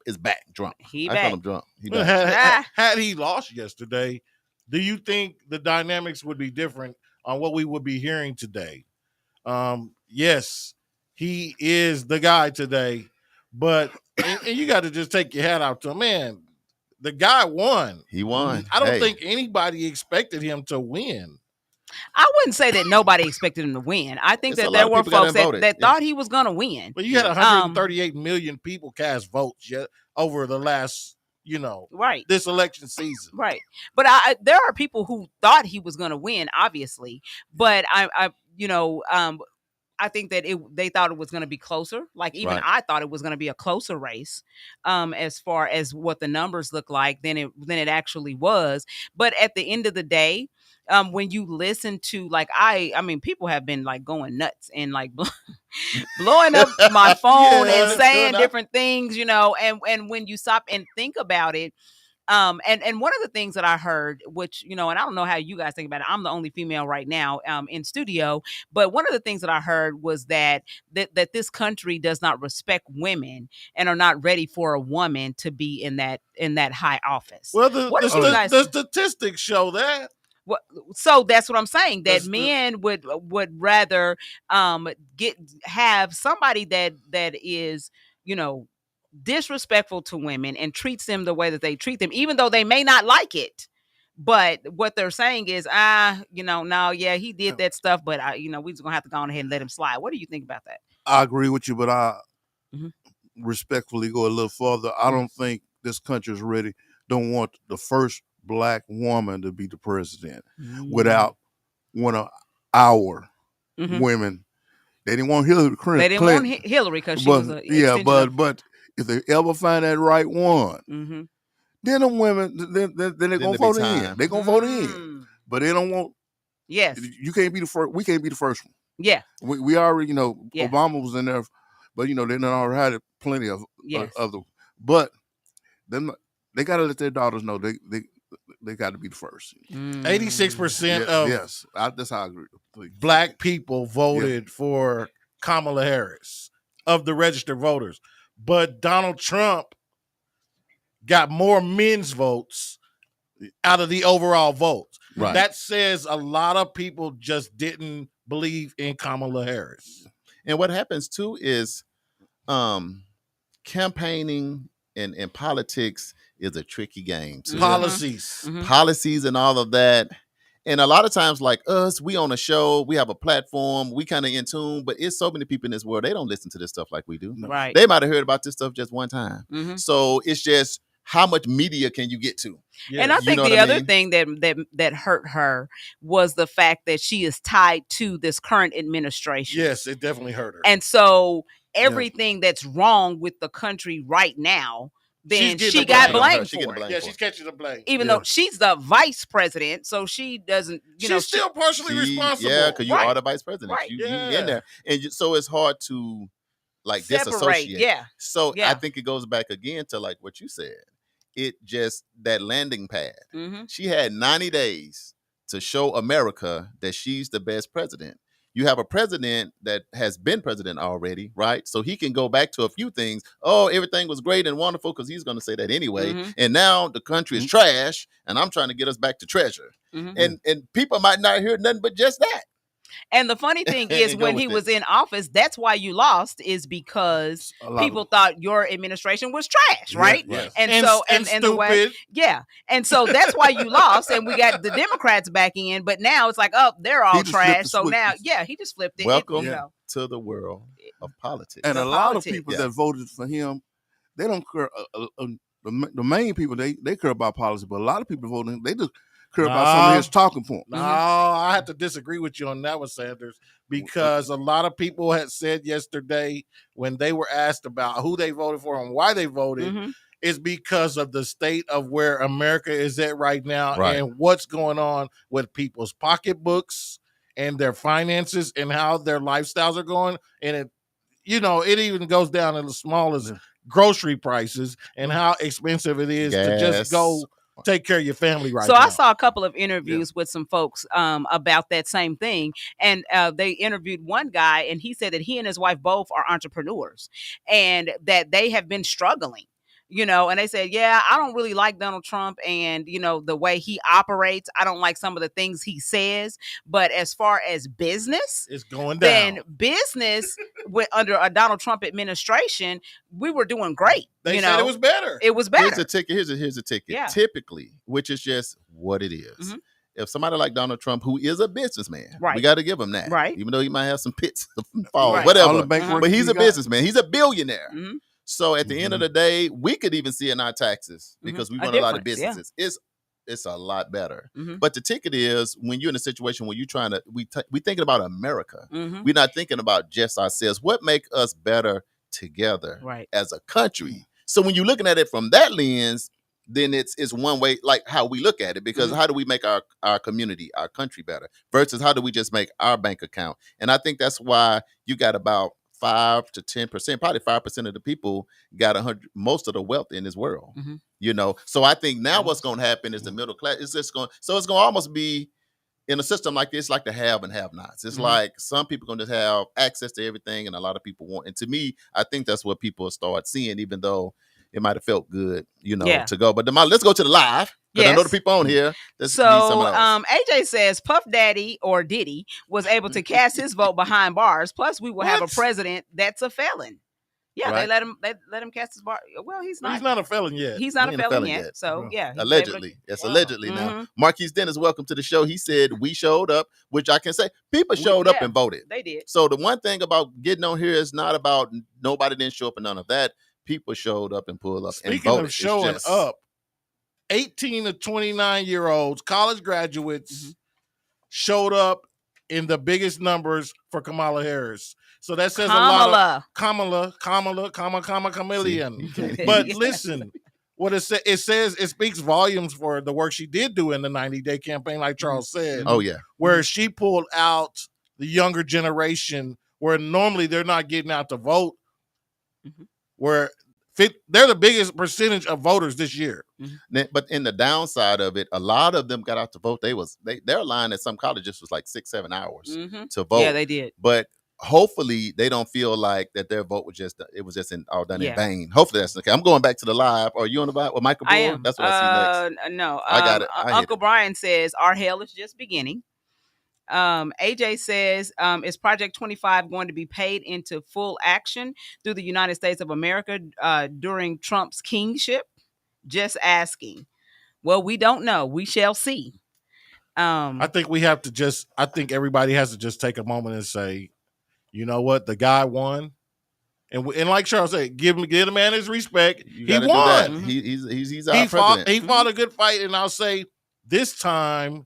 is back.
He
I
back.
call him Trump. He back.
Had he lost yesterday, do you think the dynamics would be different on what we would be hearing today? Yes, he is the guy today, but and you got to just take your hat out to him, man. The guy won.
He won.
I don't think anybody expected him to win.
I wouldn't say that nobody expected him to win. I think
It's a
that
lot
there
of
were
people that
folks
voted.
that thought he was going to win.
But you had 138 million people cast votes over the last,
Right.
this election season.
Right. But there are people who thought he was going to win, obviously. But I think that they thought it was going to be closer. Like even
Right.
I thought it was going to be a closer race, as far as what the numbers look like than it actually was. But at the end of the day, when you listen to like I mean, people have been like going nuts and like blowing up my phone and saying different things, and when you stop and think about it. And one of the things that I heard, which, and I don't know how you guys think about it. I'm the only female right now in studio. But one of the things that I heard was that this country does not respect women and are not ready for a woman to be in that high office.
Well,
the
statistics show that.
So that's what I'm saying. That men would rather have somebody that is, disrespectful to women and treats them the way that they treat them, even though they may not like it. But what they're saying is, he did that stuff, but we're just gonna have to go on ahead and let him slide. What do you think about that?
I agree with you, but I respectfully go a little further. I don't think this country is ready. Don't want the first black woman to be the president without one of our women. They didn't want Hillary Clinton.
They didn't want Hillary because she was a
but if they ever find that right one, then them women, then they're gonna vote in. They're gonna vote in, but they don't want.
Yes,
you can't be the first. We can't be the first one.
Yeah,
we already Obama was in there, but they done already had plenty of other. But them, they gotta let their daughters know they got to be the first.
86% of
that's how I agree.
Black people voted for Kamala Harris of the registered voters, but Donald Trump got more men's votes out of the overall votes.
Right.
That says a lot of people just didn't believe in Kamala Harris.
And what happens too is campaigning and politics is a tricky game too. Policies and all of that. And a lot of times, like us, we on a show, we have a platform, we kind of in tune, but it's so many people in this world, they don't listen to this stuff like we do.
Right.
They might have heard about this stuff just one time. So it's just how much media can you get to?
Yeah. And I think the other thing that hurt her was the fact that she is tied to this current administration.
Yes, it definitely hurt her.
And so everything that's wrong with the country right now, then she got blamed for it.
Yeah, she's catching the blame.
Even though she's the vice president, so she doesn't,
she's still partially responsible.
Yeah, because you are the vice president. Right. You in there. And so it's hard to like disassociate.
Yeah.
So I think it goes back again to like what you said. It just, that landing pad. She had 90 days to show America that she's the best president. You have a president that has been president already, right? So he can go back to a few things. Oh, everything was great and wonderful, because he's going to say that anyway. And now the country is trash, and I'm trying to get us back to treasure. And people might not hear nothing but just that.
And the funny thing is,
Go
when
with
he
it.
was in office, that's why you lost, is because
A lot
people
of-
thought your administration was trash, right?
Yes.
And
And,
so,
and
the way,
stupid.
yeah, and so that's why you lost, and we got the Democrats back in. But now it's like, oh, they're all
He just flipped
trash.
the
So now,
switches.
yeah, he just flipped it.
Welcome
You know,
to the world of politics.
And
The
a lot of
politics.
people
Yeah.
that voted for him, they don't care. The main people, they care about policy, but a lot of people voting, they just care about some of his talking points.
No, I have to disagree with you on that one, Sanders, because a lot of people had said yesterday when they were asked about who they voted for and why they voted,
Mhm.
is because of the state of where America is at right now
Right.
and what's going on with people's pocketbooks and their finances and how their lifestyles are going. And it, it even goes down to the smallest grocery prices and how expensive it is to just go take care of your family right
so
now.
I saw a couple of interviews with some folks about that same thing, and they interviewed one guy, and he said that he and his wife both are entrepreneurs, and that they have been struggling. And they said, yeah, I don't really like Donald Trump and, the way he operates. I don't like some of the things he says. But as far as business,
it's going down.
Then business under a Donald Trump administration, we were doing great.
They said it was better.
It was better.
Here's a ticket. Here's a ticket.
Yeah.
Typically, which is just what it is.
Mhm.
If somebody like Donald Trump, who is a businessman,
Right.
we got to give him that.
Right.
Even though he might have some pits fall,
Right.
whatever.
All the bank work
But he's
he
a
got.
businessman. He's a billionaire.
Mhm.
So at the end of the day, we could even see in our taxes because we
A
run a lot of
difference, yeah.
businesses. It's a lot better.
Mhm.
But the ticket is when you're in a situation where you're trying to we thinking about America.
Mhm.
We're not thinking about just ourselves. What make us better together
Right.
as a country? So when you're looking at it from that lens, then it's one way, like how we look at it, because how do we make our community, our country better versus how do we just make our bank account? And I think that's why you got about 5 to 10%, probably 5% of the people got most of the wealth in this world.
Mhm.
So I think now what's going to happen is the middle class is just going. So it's going to almost be in a system like this, like the have and have nots. It's like some people going to just have access to everything, and a lot of people won't. And to me, I think that's what people start seeing, even though it might have felt good,
Yeah.
to go. But let's go to the live. Because I know the
Yes.
people on here.
So AJ says Puff Daddy or Diddy was able to cast his vote behind bars. Plus, we will have a
What?
president that's a felon. Yeah,
Right.
they let him cast his bar. Well, he's not.
He's not a felon yet.
He's not
He
a
ain't a
felon
felon
yet.
yet.
So yeah, he's able to-
Allegedly. That's allegedly now.
Mhm.
Marquise Dennis, welcome to the show. He said we showed up, which I can say people showed up
yeah.
and voted.
They did.
So the one thing about getting on here is not about nobody didn't show up and none of that. People showed up and pulled up and
Speaking
voted.
of showing
It's just-
up, 18 to 29-year-olds, college graduates, showed up in the biggest numbers for Kamala Harris. So that says a lot of Kamala, chameleon. But listen, what it says, it speaks volumes for the work she did do in the 90-day campaign, like Charles said.
Oh yeah.
Where she pulled out the younger generation, where normally they're not getting out to vote, where they're the biggest percentage of voters this year.
But in the downside of it, a lot of them got out to vote. Their line at some colleges was like 6-7 hours to vote.
Yeah, they did.
But hopefully they don't feel like that their vote was just all done in
Yeah.
vain. Hopefully that's okay. I'm going back to the live. Are you on the live with Michael Brewer?
I am.
That's what I see next.
No,
I got it. I hit
Uncle
it.
Brian says our hell is just beginning. AJ says, is Project 25 going to be paid into full action through the United States of America during Trump's kingship? Just asking. Well, we don't know. We shall see.
I think I think everybody has to just take a moment and say, you know what, the guy won. And like Charles said, give the man his respect.
You
He
gotta
won.
do that. He's our president.
He fought a good fight, and I'll say this time,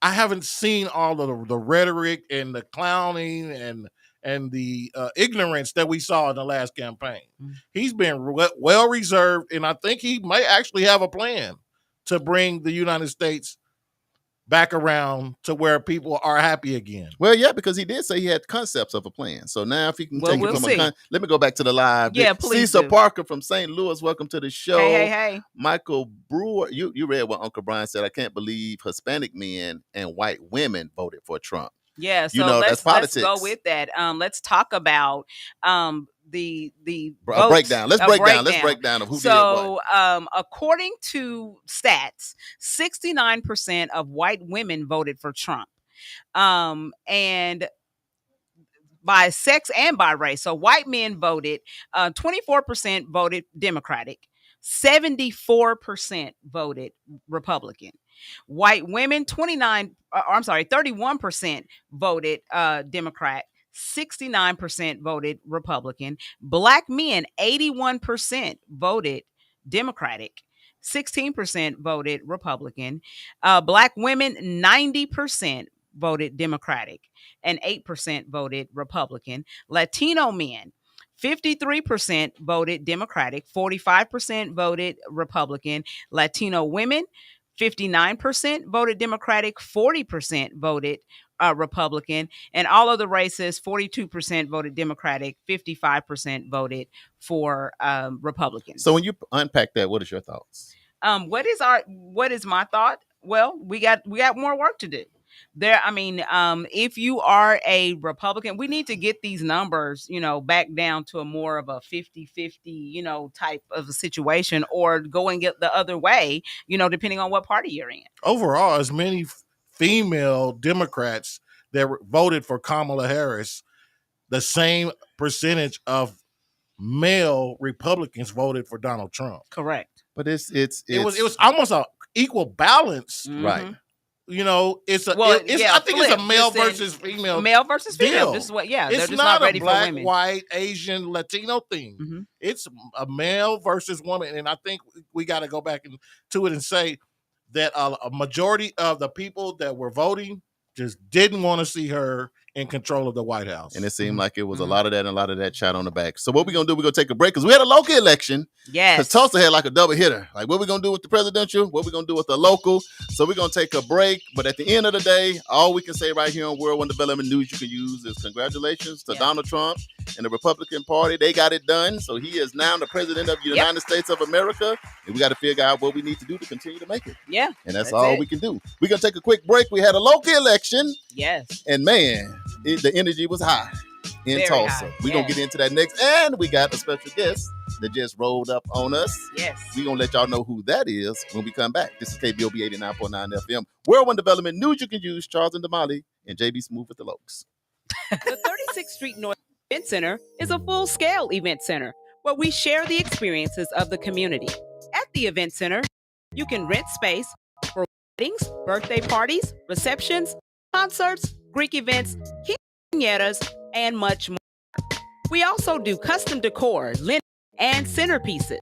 I haven't seen all of the rhetoric and the clowning and the ignorance that we saw in the last campaign. He's been well reserved, and I think he might actually have a plan to bring the United States back around to where people are happy again.
Well, yeah, because he did say he had concepts of a plan. So now if he can take
we'll
it from
see.
let me go back to the live.
Yeah, please
Cecil
do.
Parker from St. Louis, welcome to the show.
Hey.
Michael Brewer, you read what Uncle Brian said. I can't believe Hispanic men and white women voted for Trump.
Yeah, so
that's
let's
politics.
go with that. Let's talk about the
A breakdown. Let's break down. Let's
breakdown.
break down of who did what.
So, according to stats, 69% of white women voted for Trump. And by sex and by race. So white men voted, 24% voted Democratic, 74% voted Republican. White women, 31% voted Democrat, 69% voted Republican. Black men, 81% voted Democratic, 16% voted Republican. Black women, 90% voted Democratic, and 8% voted Republican. Latino men, 53% voted Democratic, 45% voted Republican. Latino women, 59% voted Democratic, 40% voted Republican, and all of the races, 42% voted Democratic, 55% voted for Republicans.
So when you unpack that, what is your thoughts?
What is my thought? Well, we got more work to do. If you are a Republican, we need to get these numbers, back down to a more of a 50-50, type of a situation, or go and get the other way, depending on what party you're in.
Overall, as many female Democrats that voted for Kamala Harris, the same percentage of male Republicans voted for Donald Trump.
Correct.
But it
was almost a equal balance,
right?
I think it's a male versus female.
Male versus female.
Deal.
This is what, they're
it's
just
not
ready
a black,
for women.
white, Asian, Latino thing.
Mm-hmm.
It's a male versus woman, and I think we got to go back to it and say that a majority of the people that were voting just didn't want to see her in control of the White House.
And it seemed like it was a lot of that and a lot of that chat on the back. So what we're going to do, we're going to take a break because we had a local election.
Yes.
Because Tulsa had like a double hitter. Like what we're going to do with the presidential, what we're going to do with the local. So we're going to take a break. But at the end of the day, all we can say right here on World One Development News you can use is congratulations to Donald Trump and the Republican Party. They got it done. So he is now the president of the United States of America. And we got to figure out what we need to do to continue to make it.
Yeah.
And that's all we can do. We're going to take a quick break. We had a local election.
Yes.
And man, the energy was high in
Very
Tulsa.
high.
We're going to get into that next. And we got a special guest that just rolled up on us.
Yes.
We're going to let y'all know who that is when we come back. This is KBOB 89.9 FM. World One Development News you can use. Charles and Damali and JB Smooth with the Lokes.
The 36th Street North Event Center is a full-scale event center where we share the experiences of the community. At the event center, you can rent space for weddings, birthday parties, receptions, concerts, Greek events, quinceañeras, and much more. We also do custom decor, linen, and centerpieces.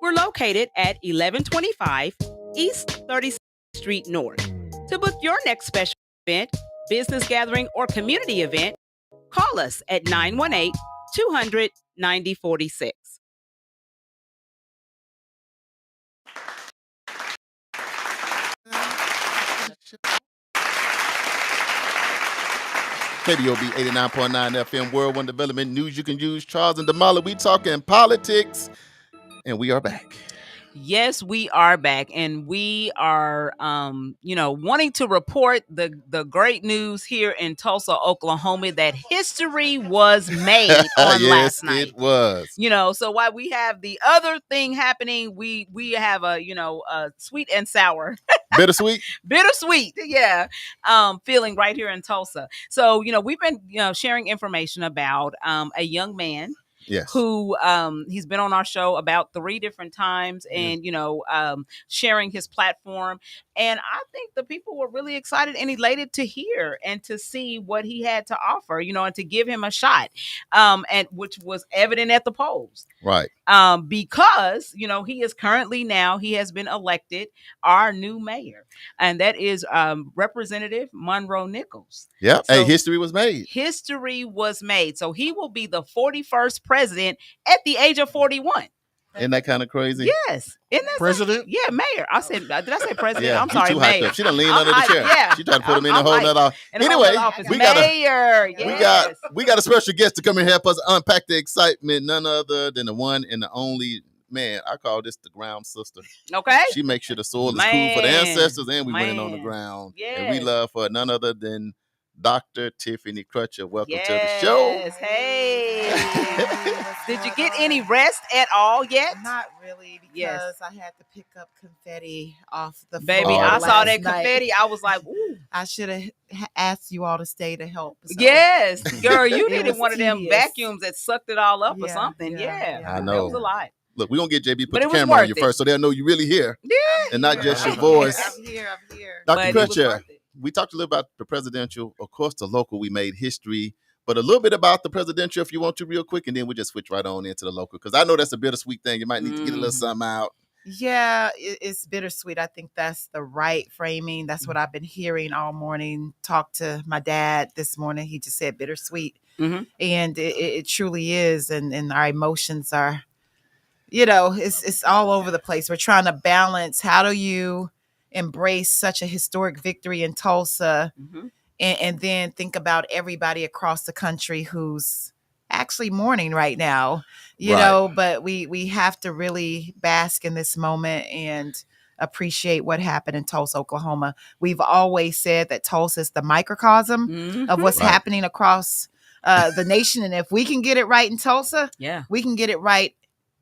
We're located at 1125 East 36th Street North. To book your next special event, business gathering, or community event, call us at 918-200-9046.
KBOB 89.9 FM, World One Development News you can use. Charles and Damali, we talking politics, and we are back.
Yes, we are back, and we are, wanting to report the great news here in Tulsa, Oklahoma, that history was made on last night.
It was.
So while we have the other thing happening, we have a sweet and sour,
bittersweet,
yeah, feeling right here in Tulsa. So we've been sharing information about a young man.
Yes.
Who he's been on our show about 3 different times, and sharing his platform. And I think the people were really excited and elated to hear and to see what he had to offer, and to give him a shot, and which was evident at the polls.
Right.
Because he is currently he has been elected our new mayor, and that is Representative Monroe Nichols.
Yeah.
So,
hey, history was made.
History was made. So he will be the 41st president at the age of 41.
Isn't that kind of crazy?
Yes. Isn't that
president?
Yeah, mayor. I said, did I say president?
Yeah,
I'm sorry,
too
mayor.
Up. She done leaned under the chair.
Yeah.
She tried to put him in and hold that off. Anyway, we got a special guest to come and help us unpack the excitement. None other than the one and the only. Man, I call this the ground sister.
Okay.
She makes sure the soil is cool for the ancestors, and we winning on the ground.
Yes.
And we love her none other than Dr. Tiffany Crutcher. Welcome to the show.
Yes. Hey. Did you get any rest at all yet?
Not really, because I had to pick up confetti off the
baby.
floor
I saw that
night.
confetti. I was like, ooh.
I should have asked you all to stay to help. So.
Yes, girl, you
It
needed
was
one of them
tedious.
vacuums that sucked it all up or
Yeah,
something.
yeah,
Yeah,
yeah.
I
that
know.
was a lot.
Look, we're gonna get JB
But
put
it
the
was
camera on
worth
you
it.
first, so they'll know you're really here
Yeah,
and not just your
I'm
voice.
here. I'm here.
Dr.
But it was
Crutcher,
worth it.
we talked a little about the presidential, of course, the local. We made history, but a little bit about the presidential, if you want to, real quick, and then we just switch right on into the local because I know that's a bittersweet thing. You might need to get a little something out.
Yeah, it's bittersweet. I think that's the right framing. That's what I've been hearing all morning. Talked to my dad this morning. He just said bittersweet.
Mhm.
And it truly is. And our emotions are, it's all over the place. We're trying to balance. How do you embrace such a historic victory in Tulsa
Mhm.
and then think about everybody across the country who's actually mourning right now,
Right.
but we have to really bask in this moment and appreciate what happened in Tulsa, Oklahoma. We've always said that Tulsa is the microcosm of what's
Right.
happening across the nation. And if we can get it right in Tulsa,
Yeah.
we can get it right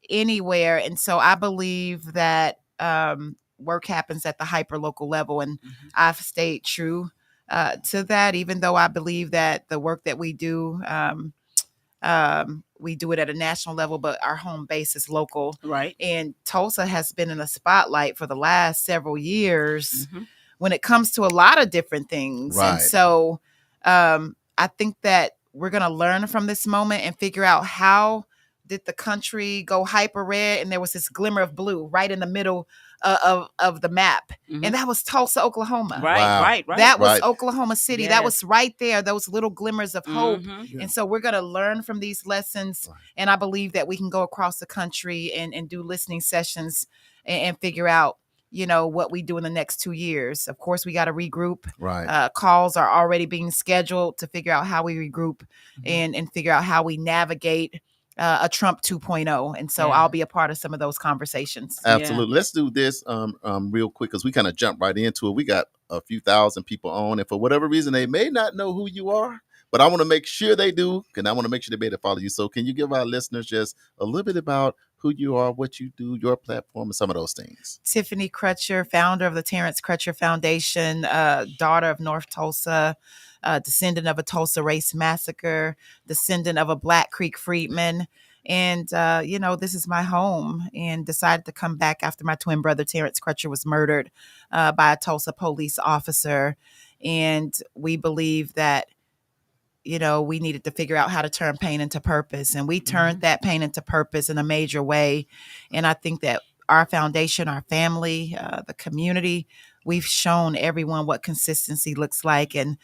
anywhere. And so I believe that work happens at the hyper local level. And I've stayed true to that, even though I believe that the work that we do it at a national level, but our home base is local.
Right.
And Tulsa has been in the spotlight for the last several years
Mhm.
when it comes to a lot of different things.
Right.
And so I think that we're going to learn from this moment and figure out how did the country go hyper red and there was this glimmer of blue right in the middle of the map.
Mhm.
And that was Tulsa, Oklahoma.
Right,
Wow.
right.
That was
Right.
Oklahoma City.
Yes.
That was right there. Those little glimmers of hope.
Mhm.
Yeah.
And so we're going to learn from these lessons.
Right.
And I believe that we can go across the country and do listening sessions and figure out, what we do in the next 2 years. Of course, we got to regroup.
Right.
Calls are already being scheduled to figure out how we regroup and figure out how we navigate a Trump 2.0. And so
Yeah.
I'll be a part of some of those conversations.
Absolutely. Let's do this real quick because we kind of jump right into it. We got a few thousand people on, and for whatever reason, they may not know who you are, but I want to make sure they do, and I want to make sure they be able to follow you. So can you give our listeners just a little bit about who you are, what you do, your platform, and some of those things?
Tiffany Crutcher, founder of the Terrence Crutcher Foundation, daughter of North Tulsa, descendant of a Tulsa race massacre, descendant of a Black Creek freedman. And, this is my home, and decided to come back after my twin brother, Terrence Crutcher, was murdered by a Tulsa police officer. And we believe that, we needed to figure out how to turn pain into purpose. And we turned that pain into purpose in a major way. And I think that our foundation, our family, the community, we've shown everyone what consistency looks like. And,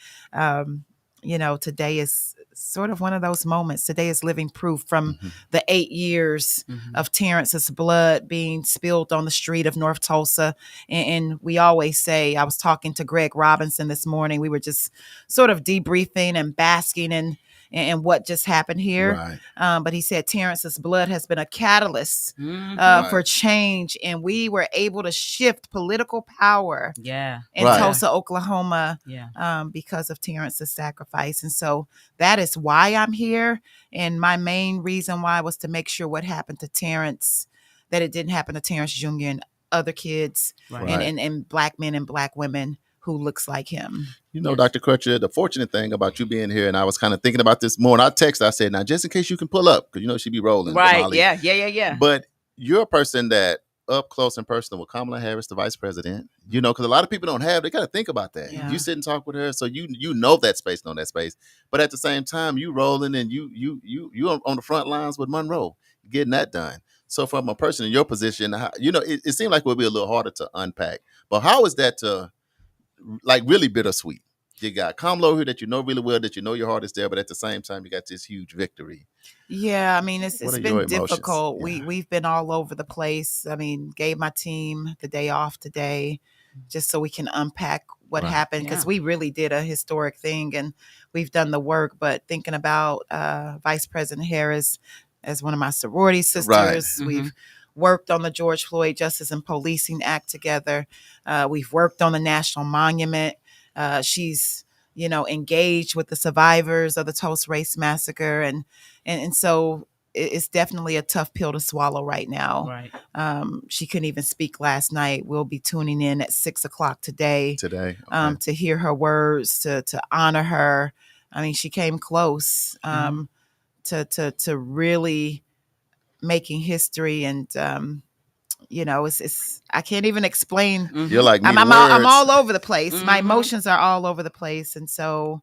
today is sort of one of those moments. Today is living proof from the 8 years of Terrence's blood being spilled on the street of North Tulsa. And we always say, I was talking to Greg Robinson this morning. We were just sort of debriefing and basking in what just happened here.
Right.
But he said Terrence's blood has been a catalyst
Right.
for change. And we were able to shift political power
Yeah.
in
Right.
Tulsa, Oklahoma,
Yeah.
because of Terrence's sacrifice. And so that is why I'm here. And my main reason why was to make sure what happened to Terrence, that it didn't happen to Terrence Jr. and other kids
Right.
and Black men and Black women who looks like him.
You know, Dr. Crutcher, the fortunate thing about you being here, and I was kind of thinking about this more, and I text, I said, now, just in case you can pull up, because, she be rolling.
Right.
Damali.
Yeah.
But you're a person that up close and personal with Kamala Harris, the vice president, because a lot of people don't have, they got to think about that.
Yeah.
You sit and talk with her, so you know that space, know that space. But at the same time, you rolling and you on the front lines with Monroe, getting that done. So from a person in your position, it seemed like it would be a little harder to unpack. But how is that to, like, really bittersweet? You got Kamala here that you know really well, that you know your heart is there, but at the same time, you got this huge victory.
Yeah, I mean, it's
What are
been
your emotions?
difficult.
Yeah.
We've been all over the place. I mean, gave my team the day off today just so we can unpack what
Right.
happened, because
Yeah.
we really did a historic thing and we've done the work. But thinking about Vice President Harris as one of my sorority sisters, we've worked on the George Floyd Justice and Policing Act together. We've worked on the National Monument. She's, engaged with the survivors of the Tulsa Race Massacre. And so it's definitely a tough pill to swallow right now.
Right.
She couldn't even speak last night. We'll be tuning in at 6:00 today.
Today. Okay.
To hear her words, to honor her. I mean, she came close to really making history, and it's I can't even explain.
You're like me.
I'm all over the place. My
Mhm.
emotions are all over the place, and so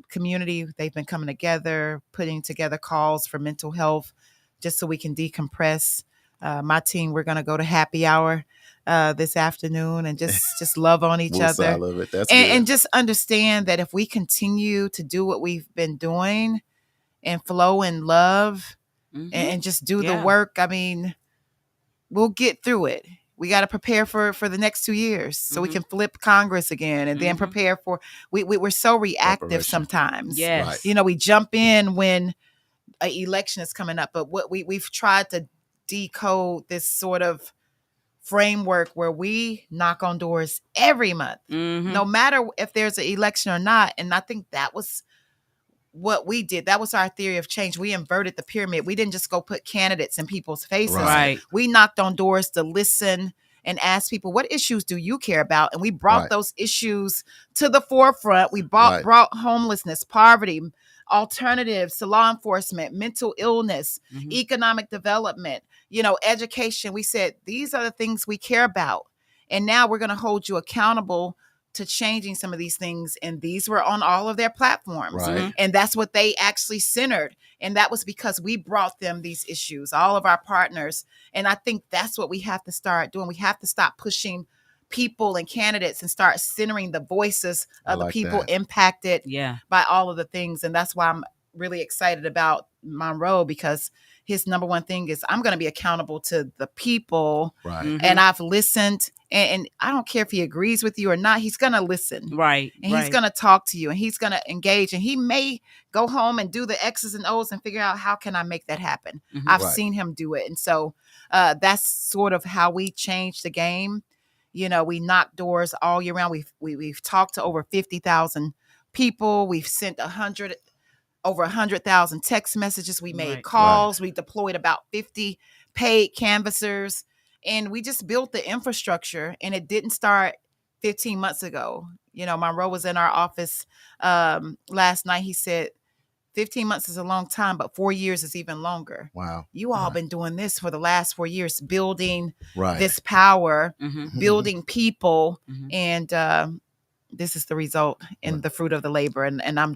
community, they've been coming together, putting together calls for mental health, just so we can decompress. My team, we're going to go to happy hour this afternoon and just love on each other.
I love it. That's
And just understand that if we continue to do what we've been doing and flow in love and just do the work, I mean, we'll get through it. We got to prepare for the next 2 years so we can flip Congress again, and then prepare for, we're so reactive sometimes.
Yes.
Right.
We jump in when an election is coming up, but what we've tried to decode this sort of framework where we knock on doors every month, no matter if there's an election or not. And I think that was what we did. That was our theory of change. We inverted the pyramid. We didn't just go put candidates in people's faces.
Right.
We knocked on doors to listen and ask people, what issues do you care about? And we brought those issues to the forefront. We brought homelessness, poverty, alternatives to law enforcement, mental illness, economic development, education. We said, these are the things we care about. And now we're going to hold you accountable to changing some of these things. And these were on all of their platforms.
Right.
And that's what they actually centered. And that was because we brought them these issues, all of our partners. And I think that's what we have to start doing. We have to stop pushing people and candidates and start centering the voices of the people impacted by all of the things. And that's why I'm really excited about Monroe, because his number one thing is, I'm going to be accountable to the people.
Right.
And I've listened, and I don't care if he agrees with you or not, he's going to listen.
Right.
And he's going to talk to you, and he's going to engage, and he may go home and do the X's and O's and figure out, how can I make that happen? I've seen him do it. And so that's sort of how we changed the game. We knock doors all year round. We've talked to over 50,000 people. We've sent over 100,000 text messages. We made calls. We deployed about 50 paid canvassers, and we just built the infrastructure. And it didn't start 15 months ago. Monroe was in our office last night. He said, 15 months is a long time, but 4 years is even longer.
Wow.
You all been doing this for the last 4 years, building this power, building people. And this is the result and the fruit of the labor. And I'm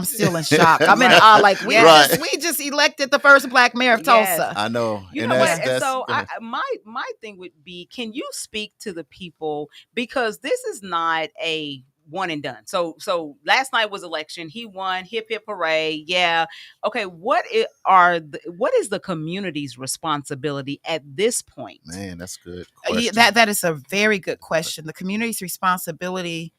still in shock. I'm in awe. Like we just elected the first Black mayor of Tulsa.
I know.
You know what? And so my thing would be, can you speak to the people, because this is not a one and done. So last night was election. He won. Hip hip hooray! Yeah. Okay. What is the community's responsibility at this point?
Man, that's good.
That is a very good question. The community's responsibility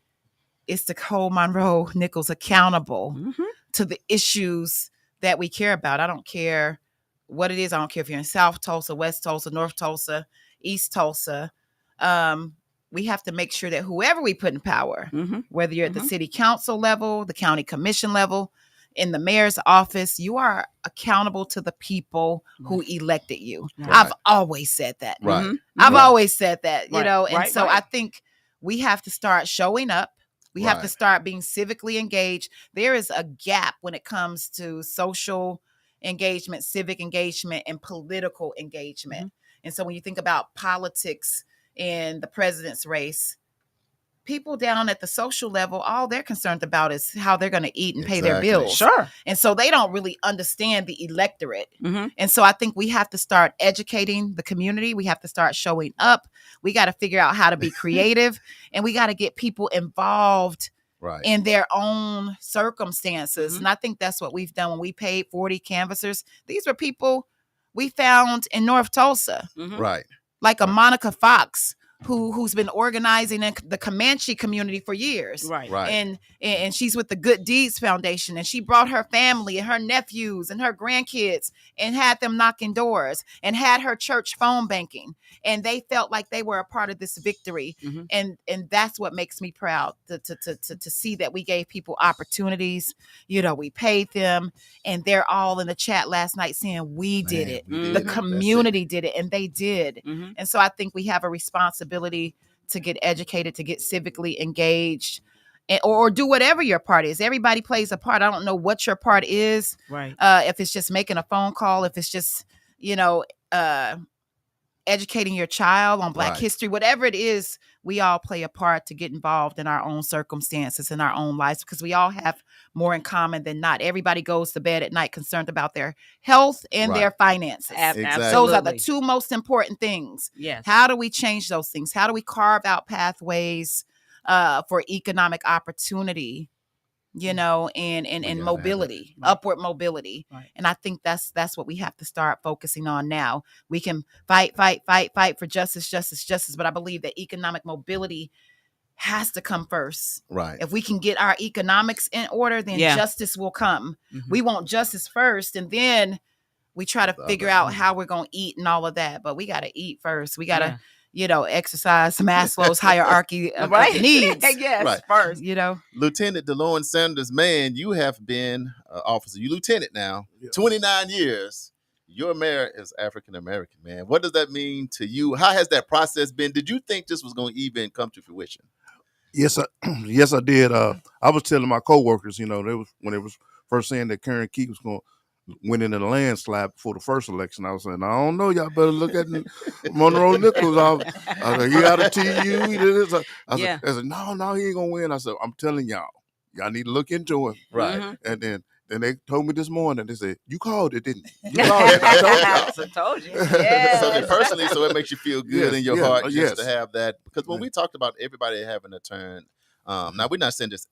is to hold Monroe Nichols accountable to the issues that we care about. I don't care what it is. I don't care if you're in South Tulsa, West Tulsa, North Tulsa, East Tulsa. We have to make sure that whoever we put in power, whether you're at the city council level, the county commission level, in the mayor's office, you are accountable to the people who elected you. I've always said that. I've always said that, and so I think we have to start showing up. We have to start being civically engaged. There is a gap when it comes to social engagement, civic engagement, and political engagement. And so when you think about politics in the president's race, people down at the social level, all they're concerned about is how they're going to eat and pay their bills.
Sure.
And so they don't really understand the electorate. And so I think we have to start educating the community. We have to start showing up. We got to figure out how to be creative, and we got to get people involved in their own circumstances. And I think that's what we've done when we paid 40 canvassers. These were people we found in North Tulsa.
Right.
Like a Monica Fox, who's been organizing in the Comanche community for years.
Right.
And she's with the Good Deeds Foundation, and she brought her family and her nephews and her grandkids and had them knocking doors and had her church phone banking, and they felt like they were a part of this victory. And that's what makes me proud to see that we gave people opportunities. We paid them, and they're all in the chat last night saying we did it. The community did it, and they did. And so I think we have a responsibility to get educated, to get civically engaged, or do whatever your part is. Everybody plays a part. I don't know what your part is.
Right.
If it's just making a phone call, if it's just, educating your child on Black history, whatever it is, we all play a part to get involved in our own circumstances, in our own lives, because we all have more in common than not. Everybody goes to bed at night concerned about their health and their finances.
Exactly.
Those are the two most important things.
Yes.
How do we change those things? How do we carve out pathways for economic opportunity, and mobility, upward mobility?
Right.
And I think that's what we have to start focusing on now. We can fight for justice, but I believe that economic mobility has to come first.
Right.
If we can get our economics in order, then justice will come. We want justice first, and then we try to figure out how we're going to eat and all of that. But we got to eat first. We got to exercise Maslow's hierarchy of needs.
Yes, first.
Lieutenant DeLorean Sanders, man, you have been an officer. You lieutenant now, 29 years. Your mayor is African-American, man. What does that mean to you? How has that process been? Did you think this was going to even come to fruition?
Yes, I did. I was telling my coworkers, when it was first saying that Karen Key was going to win in a landslide before the first election, I was saying, I don't know, y'all better look at Monroe Nichols. I was like, he out of TU. He did this. I said, no, he ain't gonna win. I said, I'm telling y'all need to look into him.
Right.
And then they told me this morning, they said, you called it, didn't you? You called it. I
told you.
Yes. So personally, so it makes you feel good in your heart just to have that. Because when we talked about everybody having a turn, now we're not saying this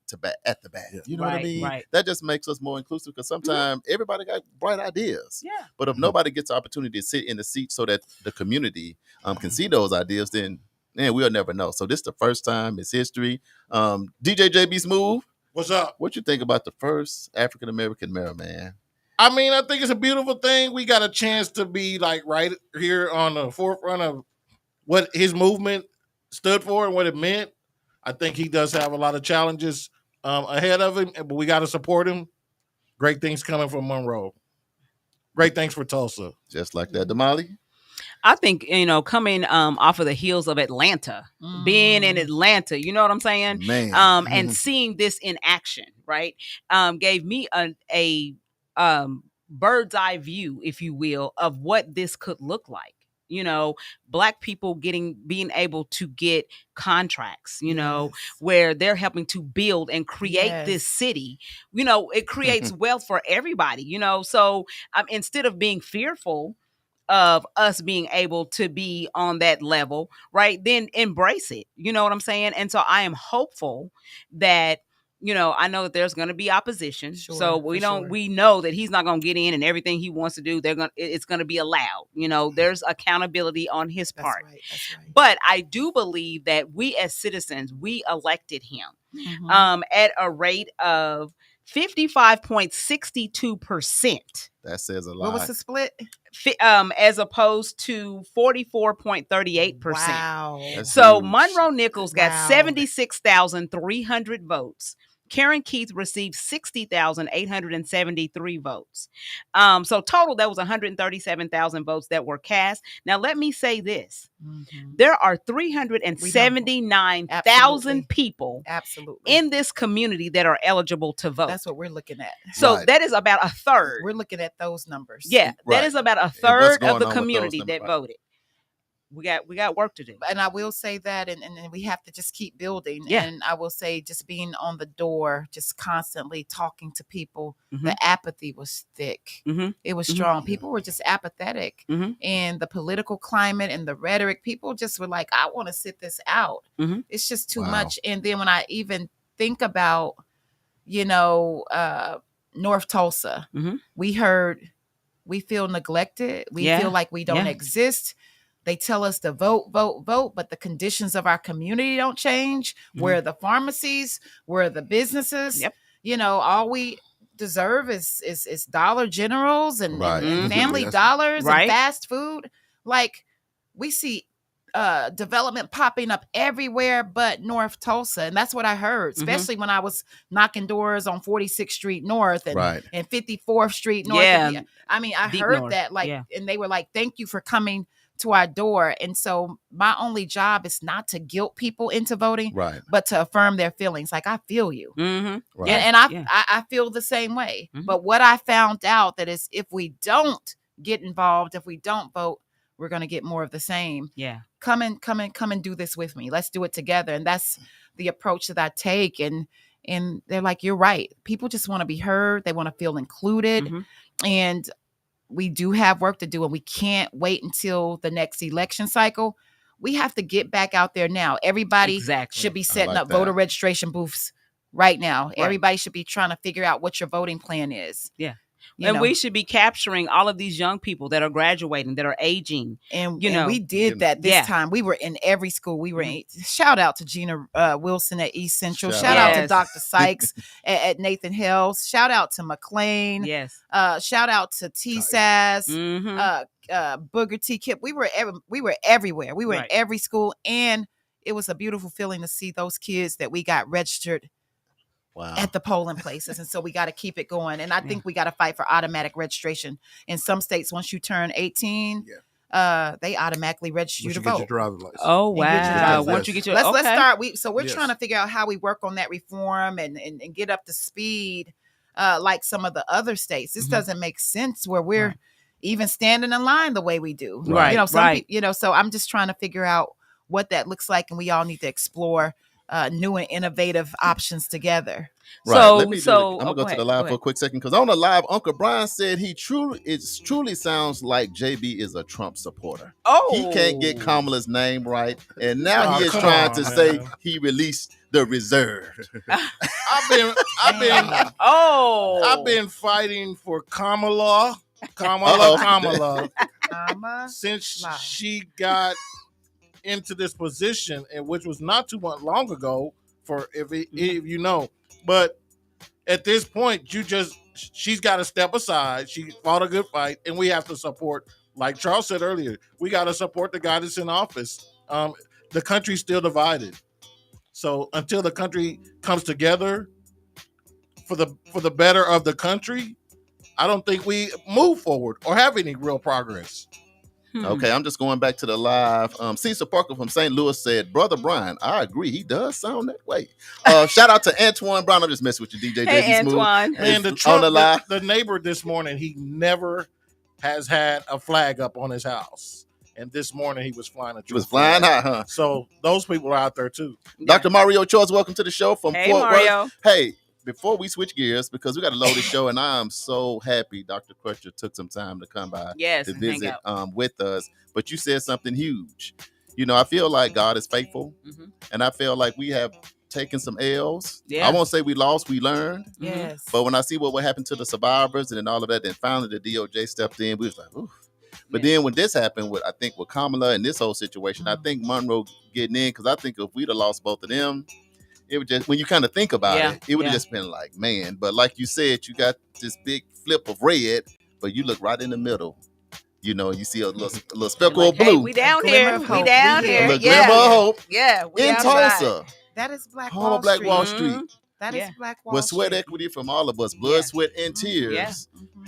at the bat. You know what I mean?
Right.
That just makes us more inclusive, because sometimes everybody got bright ideas.
Yeah.
But if nobody gets the opportunity to sit in the seat so that the community can see those ideas, then we'll never know. So this is the first time. It's history. DJ JB Smooth,
What's up?
what you think about the first African-American mayor, man?
I mean, I think it's a beautiful thing. We got a chance to be like right here on the forefront of what his movement stood for and what it meant. I think he does have a lot of challenges ahead of him, but we got to support him. Great things coming from Monroe. Great things for Tulsa.
Just like that, Damali?
I think, coming off of the heels of Atlanta, being in Atlanta, you know what I'm saying?
Man.
And seeing this in action, right? Gave me a bird's eye view, if you will, of what this could look like. Black people being able to get contracts, where they're helping to build and create this city. It creates wealth for everybody, so instead of being fearful of us being able to be on that level, right, then embrace it. You know what I'm saying? And so I am hopeful that, I know that there's going to be opposition. So we know that he's not going to get in and everything he wants to do, it's going to be allowed. There's accountability on his part.
That's right.
But I do believe that we as citizens, we elected him at a rate of 55.62%.
That says a lot.
What was the split?
As opposed to 44.38%.
Wow.
That's
So
huge.
Monroe Nichols got
Wow.
76,300 votes. Karen Keith received 60,873 votes. So total, that was 137,000 votes that were cast. Now, let me say this. There are 379,000 people
Absolutely
in this community that are eligible to vote.
That's what we're looking at.
So that is about a third.
We're looking at those numbers.
Yeah,
Right.
that is about a
what's
third
going
of the
on with those
community
numbers,
that
right.
voted. We got work to do.
And I will say that, and we have to just keep building.
Yeah.
And I will say, just being on the door, just constantly talking to people,
Mhm.
the apathy was thick.
Mhm.
It was strong. People were just apathetic.
Mhm.
And the political climate and the rhetoric, people just were like, I want to sit this out.
Mhm.
It's just too
Wow.
much. And then when I even think about, North Tulsa,
Mhm.
we feel neglected. We
Yeah.
feel like we don't
Yeah.
exist. They tell us to vote, vote, vote, but the conditions of our community don't change. Where the pharmacies, where the businesses, all we deserve is Dollar Generals and,
Right.
and Family
Yes.
Dollars
Right.
and fast food. Like, we see development popping up everywhere but North Tulsa. And that's what I heard, especially when I was knocking doors on 46th Street North and,
Right.
and 54th Street North.
Yeah.
I mean, I
Deep
heard
north.
that, like,
Yeah.
and they were like, thank you for coming to our door. And so my only job is not to guilt people into voting,
Right.
but to affirm their feelings. Like, I feel you.
Mm-hmm.
Right.
And I feel the same way.
Mhm.
But what I found out that is, if we don't get involved, if we don't vote, we're going to get more of the same.
Yeah.
Come and do this with me. Let's do it together. And that's the approach that I take. And they're like, you're right. People just want to be heard. They want to feel included.
Mhm.
And we do have work to do, and we can't wait until the next election cycle. We have to get back out there now. Everybody
Exactly.
should be setting
like
up voter
that.
registration booths right now. Everybody should be trying to figure out what your voting plan is.
Yeah.
You
And
know?
we should be capturing all of these young people that are graduating, that are aging.
And
you know,
we did that this
yeah.
time. We were in every school. We were in, shout out to Gina Wilson at East Central.
Shout
Shout out to
Yes.
Dr. Sykes at Nathan Hills. Shout out to McLean.
Yes.
Shout out to T-Saz.
Mm-hmm.
Booger T Kip. We were everywhere. We were
Right.
in every school, and it was a beautiful feeling to see those kids that we got registered
Wow.
at the polling places. And so we got to keep it going. And I think we got to fight for automatic registration. In some states, once you turn 18, they automatically register you
Once
to
you get
vote.
your driver's license.
Oh,
And get your
wow.
driver's
Once you get your
Let's start. So we're
Yes.
trying to figure out how we work on that reform and get up to speed, like some of the other states. This doesn't make sense where we're even standing in line the way we do.
Right,
Some
right.
people, so I'm just trying to figure out what that looks like, and we all need to explore new and innovative options together.
Right.
So-
Let me
so-
I'm gonna
oh,
go
go
to the
ahead,
live
go
for a quick second, because on the live, Uncle Brian said it truly sounds like JB is a Trump supporter.
Oh.
He can't get Kamala's name right, and now
Oh,
he is
come
trying
on,
to
man.
say he released the reserve.
I've been fighting for Kamala
Comma,
since
Lie.
she got into this position, and which was not too much long ago. For if you know, but at this point, she's got to step aside. She fought a good fight, and we have to support. Like Charles said earlier, we got to support the guy that's in office. The country's still divided, so until the country comes together for the better of the country, I don't think we move forward or have any real progress.
Okay, I'm just going back to the live. Cecil Parker from St. Louis said, "Brother Brian, I agree. He does sound that way." Shout out to Antoine Brown. I'm just messing with you, DJ.
Hey,
JB Smooth.
Antoine.
And the
on
Trump,
the live.
the neighbor this morning, he never has had a flag up on his house, and this morning he was flying a
He was
Trump
flying
flag.
high, huh?
So those people are out there too.
Dr. Mario Choice, welcome to the show from
Hey,
Fort
Mario.
Worth. Hey, before we switch gears, because we got to load the show, and I am so happy Dr. Crutcher took some time to come by
Yes.
to
and hang
visit
out.
with us. But you said something huge. I feel like God is faithful,
Mhm.
and I feel like we have taken some L's.
Yeah.
I won't say we lost, we learned.
Yes.
But when I see what happened to the survivors and then all of that, then finally the DOJ stepped in, we was like, ooh. But then when this happened with Kamala and this whole situation, I think Monroe getting in, because I think if we'd have lost both of them, it would just, when you kind of think about it would have just been like, man. But like you said, you got this big flip of red, but you look right in the middle. You see a little speckle of
Hey,
blue.
we down
glimmer
here.
of
We
hope.
down
We
here.
a little
Yeah.
glimmer of hope
Yeah. We
in
outside.
Tulsa,
That is Black
home
Wall
of Black
Street.
Wall Street.
Mhm.
That is
Yeah.
Black Wall
With sweat
Street.
equity from all of us, blood,
Yeah.
sweat, and tears.
Yeah.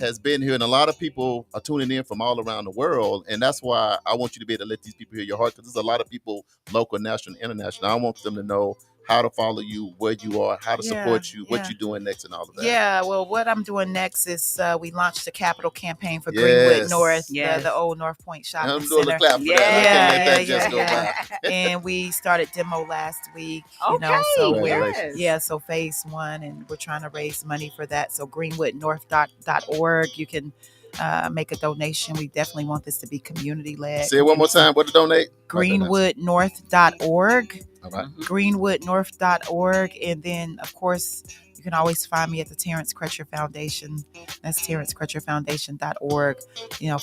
Has been here, and a lot of people are tuning in from all around the world, and that's why I want you to be able to let these people hear your heart, because there's a lot of people, local, national, international. I want them to know how to follow you, where you are, how to support you, what you're doing next, and all of that.
Yeah, well, what I'm doing next is we launched a capital campaign for
Yes.
Greenwood North,
Yes.
the old North Point
And I'm
Shopping
doing a
Center.
clap for
Yeah,
that. I can't let that
yeah,
just go
yeah.
by.
And we started demo last week.
Okay.
So
Congratulations.
so phase 1, and we're trying to raise money for that. So greenwoodnorth.org. You can make a donation. We definitely want this to be community led.
Say it one more time. What to donate?
Greenwoodnorth.org.
All right.
Greenwoodnorth.org. And then, of course, you can always find me at the Terrence Crutcher Foundation. That's TerrenceCrutcherFoundation.org.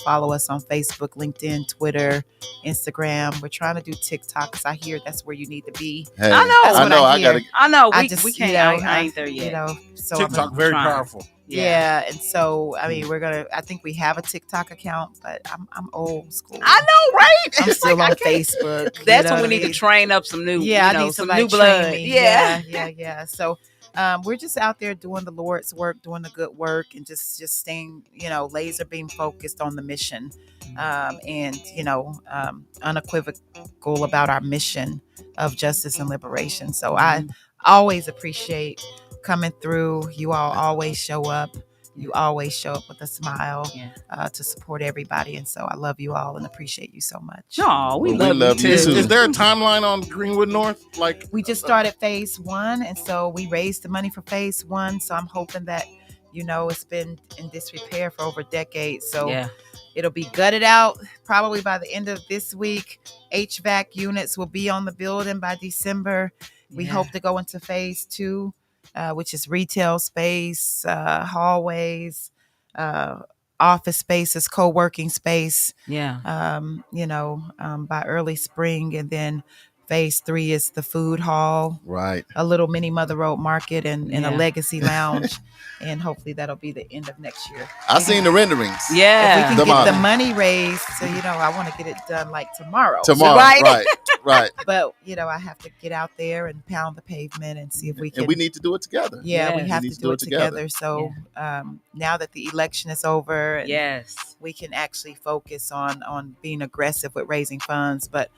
Follow us on Facebook, LinkedIn, Twitter, Instagram. We're trying to do TikTok because I hear that's where you need to be.
Hey,
I know.
That's what I hear.
I know.
I
We
just,
can't. I ain't there yet.
So
TikTok very
trying.
powerful.
Yeah, and so I mean, I think we have a TikTok account, but I'm old school.
I know, right?
I'm
It's
still
like,
on
I can't-
Facebook.
That's
you know
when we
what I
need to
mean?
train up some new,
Yeah, I need
some
somebody
new
to
blood.
train me.
Yeah.
Yeah. So we're just out there doing the Lord's work, doing the good work, and just staying, laser beam focused on the mission, and unequivocal about our mission of justice and liberation. So I always appreciate coming through. You all always show up. You always show up with a smile to support everybody. And so I love you all and appreciate you so much.
No, we
Well,
love you too.
Is there a timeline on Greenwood North? Like,
We just started phase 1, and so we raised the money for phase 1. So I'm hoping that, it's been in disrepair for over decades. So it'll be gutted out probably by the end of this week. HVAC units will be on the building by December. We hope to go into phase 2, which is retail space, hallways, office spaces, co-working space. By early spring. And then phase 3 is the food hall,
Right.
a little mini Mother Road Market, and a legacy lounge. And hopefully that'll be the end of next year.
I seen the renderings.
If we
Yeah.
can get
Damali.
the money raised, so I want to get it done like tomorrow.
Tomorrow.
Right.
Right.
But I have to get out there and pound the pavement and see if we can.
And we need to do it together.
we
Yes.
have
We
to
need
do it together. So now that the election is over, and
Yes.
we can actually focus on being aggressive with raising funds. But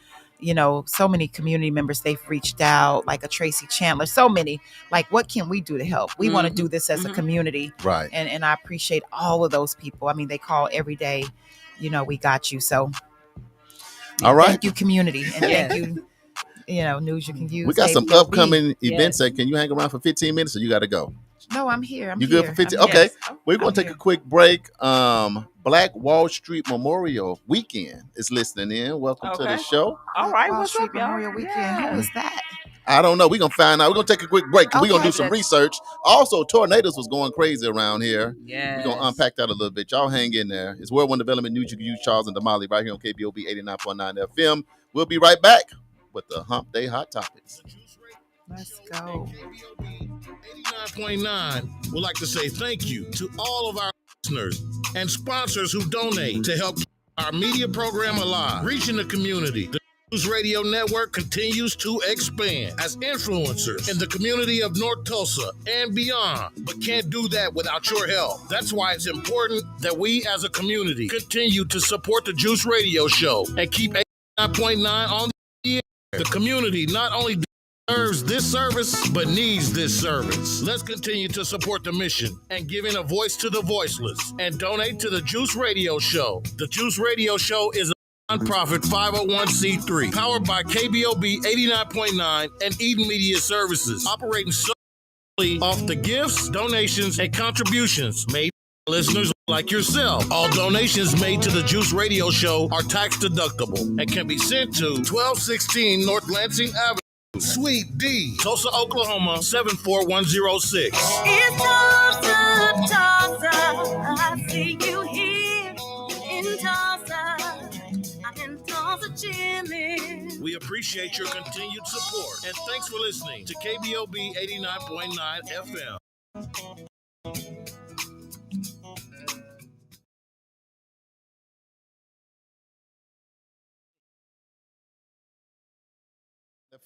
so many community members, they've reached out, like a Tracy Chandler, so many, like, what can we do to help? We want to do this as a community.
Right.
And I appreciate all of those people. I mean, they call every day, we got you. So
All right.
thank you, community. And
Yes.
thank you, News You Can Use.
We got some
KBOB.
upcoming events.
Yes.
Can you hang around for 15 minutes or you got to go?
No, I'm here.
You good for 15?
I'm
Okay.
here.
We're going to
I'm
take a
here.
quick break. Black Wall Street Memorial Weekend is listening in. Welcome to the
Okay.
show.
All right.
Wall
What's
Street
up, y'all?
Memorial Weekend.
Yeah.
Who is that?
I don't know. We're going to find out. We're going to take a quick break. We're going to
Okay.
do some research. Also, tornadoes was going crazy around here.
Yes.
We're going to unpack that a little bit. Y'all hang in there. It's World One Development News You Can Use, Charles and Damali, right here on KBOB 89.9 FM. We'll be right back with the Hump Day Hot Topics.
Let's go.
89.9 would like to say thank you to all of our listeners and sponsors who donate to help keep our media program alive, reaching the community. The News Radio Network continues to expand as influencers in the community of North Tulsa and beyond, but can't do that without your help. That's why it's important that we as a community continue to support the Juice Radio Show and keep 89.9 on the air. The community not only deserves this service, but needs this service. Let's continue to support the mission and giving a voice to the voiceless and donate to the Juice Radio Show. The Juice Radio Show is a nonprofit 501c3 powered by KBOB 89.9 and Eden Media Services, operating solely off the gifts, donations, and contributions made by listeners like yourself. All donations made to the Juice Radio Show are tax deductible and can be sent to 1216 North Lansing Avenue, Suite D, Tulsa, Oklahoma 74106.
It's Tulsa, Tulsa. I see you here in Tulsa. I'm in Tulsa, Jimmy.
We appreciate your continued support and thanks for listening to KBOB 89.9 FM.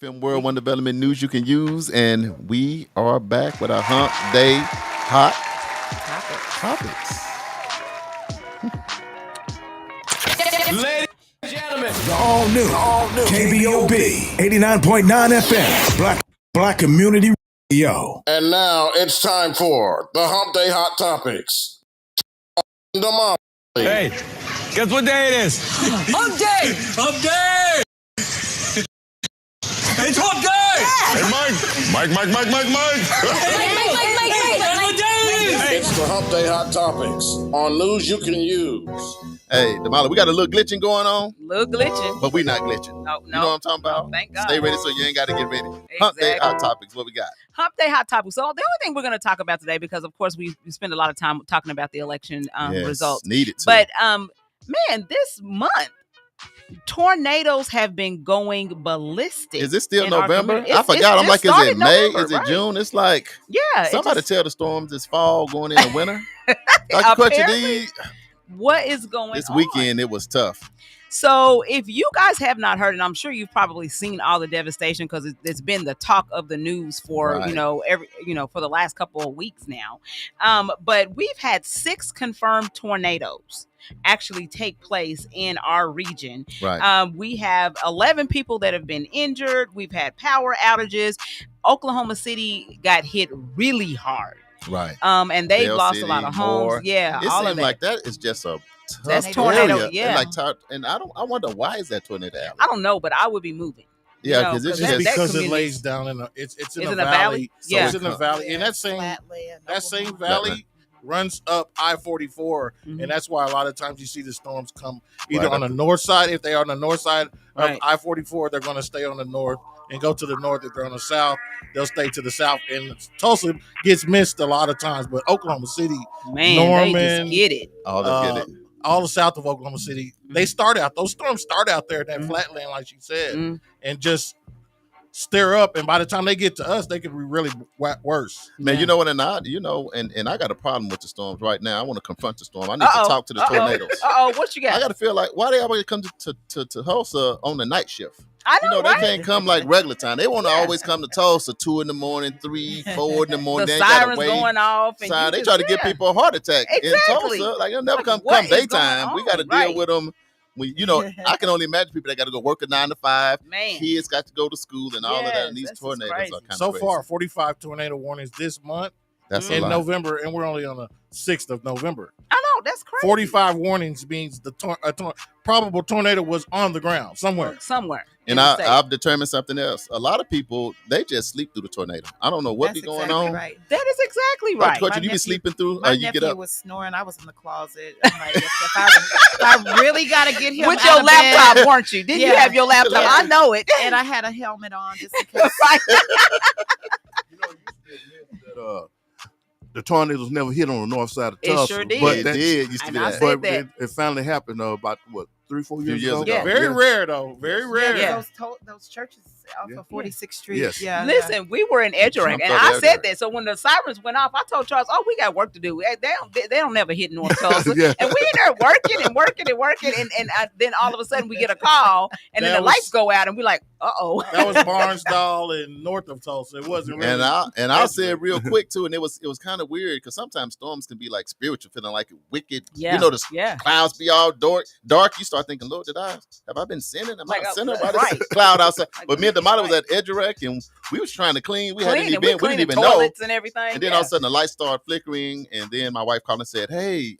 FM World One Development News You Can Use, and we are back with our Hump Day Hot Topics.
Ladies and gentlemen,
The all new KBOB 89.9 FM. Black Community Radio.
And now it's time for the Hump Day Hot Topics. Damali.
hey, guess what day it is? Hump Day! Hump Day! It's Hump Day!
Hey, Mike. Mike.
Guess what day it is?
It's for Hump Day Hot Topics on news you can use.
Hey, Damali, we got a little glitching going on.
Little glitching.
But we not glitching.
No.
You know what I'm talking about?
No, thank God.
Stay ready so you ain't got to get ready.
Exactly.
Hump Day Hot Topics, what we got?
Hump Day Hot Topics. So the only thing we're going to talk about today, because of course we spend a lot of time talking about the election results.
Needed to.
But man, this month, tornadoes have been going ballistic.
Is it still
in our
November?
community.
I forgot. I'm like, is it May?
November,
Is it
right?
June? It's like,
Yeah.
somebody tell the storms it's fall going into winter. Dr. Crutcher D,
what is going on?
this weekend, it was tough.
So if you guys have not heard, and I'm sure you've probably seen all the devastation because it's been the talk of the news for,
Right.
for the last couple of weeks now. But we've had 6 confirmed tornadoes actually take place in our region.
Right.
We have 11 people that have been injured. We've had power outages. Oklahoma City got hit really hard.
Right.
And they've
Dale
lost
City,
a lot of
Moore.
homes. Yeah,
It
all
seems
of that.
like that is just a tough
That's tornado,
area.
yeah.
And I wonder why is that tornado alley?
I don't know, but I would be moving.
Yeah,
you know,
because it's
that-
just
that
because it
community-
lays down in a it's in
Is
a
it a
valley.
valley?
So
Yeah.
it's in a valley, and that same valley runs up I-44,
Mhm.
and that's why a lot of times you see the storms come either
Right
on the north side. If they are on the north side of
Right.
I-44, they're going to stay on the north and go to the north. If they're on the south, they'll stay to the south. And Tulsa gets missed a lot of times, but Oklahoma City,
Man,
Norman,
they just get it.
all of it.
all the south of Oklahoma City, they start out. Those storms start out there in that flatland, like she said,
Mhm.
and just stir up. And by the time they get to us, they could be really worse.
Man,
Yeah.
you know what? And I got a problem with the storms right now. I want to confront the storm. I need to talk to the tornadoes.
What you got?
I got to feel like, why they always come to Tulsa on the night shift?
I
You
know,
know, they
right?
can't come like regular time. They want to always come to Tulsa 2 a.m, 3, 4 in the morning.
The
They ain't gotta
sirens
wait.
going off. And
Sign.
you
They
just-
try to give
yeah.
people a heart attack
Exactly.
in Tulsa. Like they'll never
Like,
come
what is
daytime.
going
We got to
on?
deal
Right.
with them. I can only imagine people that got to go work a 9 to 5.
Man.
Kids got to go to school and all of that.
Yes,
And these
this is
tornadoes
crazy.
are kind of
So
crazy.
far, 45 tornado warnings this month
That's a
in
lot.
November, and we're only on the 6th of November.
I know, that's crazy.
45 warnings means the probable tornado was on the ground somewhere.
Somewhere.
And
in the state.
I've determined something else. A lot of people, they just sleep through the tornado. I don't know what
That's
be going
exactly
on.
right.
That is exactly
Dr.
right.
Crutcher,
My
you be
nephew-
sleeping through,
My
or you get
nephew
up?
was snoring. I was in the closet. I'm like, if I really got to get him
With
out
your
of
laptop,
bed.
weren't you? Didn't you
Yeah.
have your laptop?
Yeah.
I know it.
And I had a helmet on just in case.
Right.
The tornadoes never hit on the north side of
It
Tulsa.
sure did.
But
It
that-
did. Used to
And
be
I
that.
said
But
that.
it finally happened about, 3-4
Few
years
years
ago?
ago.
Yeah.
Very
Yeah.
rare, though. Very rare.
Yeah.
Those churches off
Yeah.
of 46th Street.
Yes.
Yeah.
Listen, we were in Edgerec,
Jumped
and
over
I
there.
said that. So when the sirens went off, I told Charles, "Oh, we got work to do. They don't never hit North Tulsa."
Yeah.
And we in there working and working and working, and then all of a sudden we get a call, and then
That
the
was-
lights go out, and we're like, "Uh-oh."
That was Barnsdall and north of Tulsa. It wasn't really.
And I'll say it real quick too. And it was kind of weird because sometimes storms can be like spiritual, feeling like wicked.
Yeah.
You know, the
Yeah.
clouds be all dark. You start thinking, Lord, have I been sinning? Am
Like,
I a sinner?
right.
Why this cloud outside?
Like,
But me and Damali was
right.
at Edgerec and we was trying to clean. We had an
Cleaning,
event. We didn't
cleaning
even know.
toilets and everything.
And then all of a sudden the lights started flickering. And then my wife called and said, "Hey,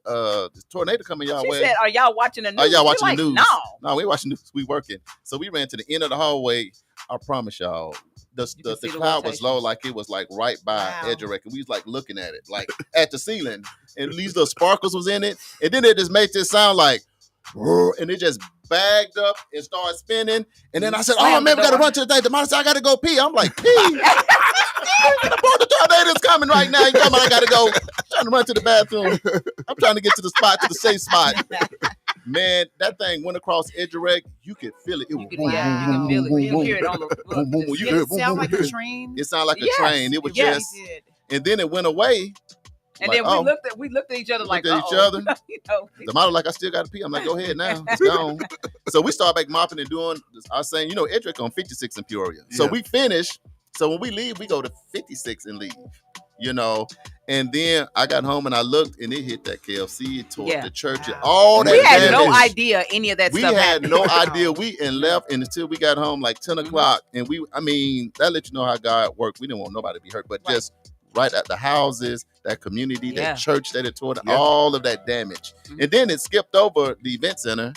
this tornado coming y'all
she
way."
said, "Are y'all watching the news?"
Are y'all
We're
watching
like,
the news?
No.
We watching news. We working. So we ran to the end of the hallway. I promise y'all, the
can see the
cloud was low,
rotations.
like it was like right by
Wow.
Edgerec, and we was like looking at it, like at the ceiling, and these little sparkles was in it, and then it just made this sound like, "Roar," and it just bagged up and started spinning, and then I said,
Slammed
"Oh man,
the
we gotta
door.
run to the thing." The mom said, "I gotta go pee." I'm like, "Pee." The tornado's coming right now. You come on, I gotta go. I'm trying to run to the bathroom. I'm trying to get to the spot, to the safe spot. Man, that thing went across Edgerec. You could feel it. It was
You can,
boom,
yeah,
boom,
you can
boom,
feel it.
boom,
You can
boom,
hear it on the
boom, boom, boom. You
Did
hear
it
it, boom,
sound
boom,
like
boom.
a train?
It sounded like
Yes,
a train. It was
yes.
just,
did.
and then it went away.
And
Like,
then
oh.
we looked at each other like,
Looked at each
"Uh-oh."
other.
You know,
The model like, I still got to pee. I'm like, go ahead now. It's gone. So we start back mopping and doing. I was saying, Edric on 56 in Peoria. So
Yeah.
we finish. So when we leave, we go to 56 and leave. And then I got home and I looked and it hit that KFC, it tore
Yeah.
the church, and
Wow.
all that.
we had no
damage.
idea any of that
We
stuff
had
happened.
no idea. We left and until we got home like 10
Mhm.
o'clock. And that let you know how God worked. We didn't want nobody to be hurt, but
Right.
just right at the houses, that community,
Yeah.
that church that it tore down,
Yeah.
all of that damage. And then it skipped over the event center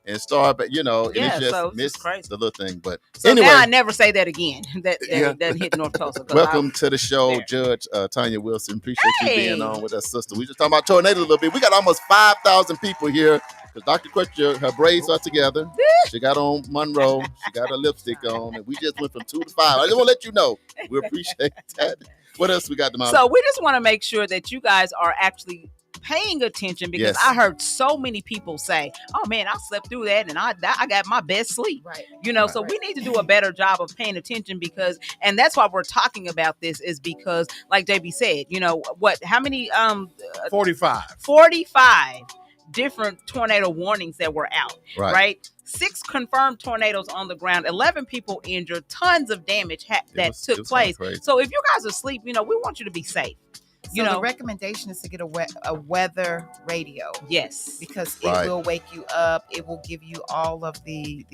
and started, and
Yeah,
it's just
so it's
missed
just crazy.
the little thing. But
So
anyway,
now I never say that again. That
Yeah.
doesn't hit North Tulsa. 'cause
welcome to the show,
there.
Judge Tanya Wilson. Appreciate you being
Hey.
on with us, sister. We just talking about tornado a little bit. We got almost 5,000 people here because Dr. Crutcher, her braids are together. She got on Monroe. She got her lipstick on, and we just went from 2 to 5. I just want to let you know we appreciate that. What else we got, Damali?
So we just want to make sure that you guys are actually paying attention, because
Yes.
I heard so many people say, "Oh man, I slept through that and I got my best sleep."
Right.
So we need to do a better job of paying attention, because, and that's why we're talking about this, is because, like JB said, how many
45.
45 different tornado warnings that were out,
Right.
right? 6 confirmed tornadoes on the ground, 11 people injured, tons of damage that
was
took
kinda
place.
crazy.
So if you guys are asleep, we want you to be safe.
So the recommendation is to get a weather radio,
Yes.
because it
Right.
will wake you up. It will give you all of the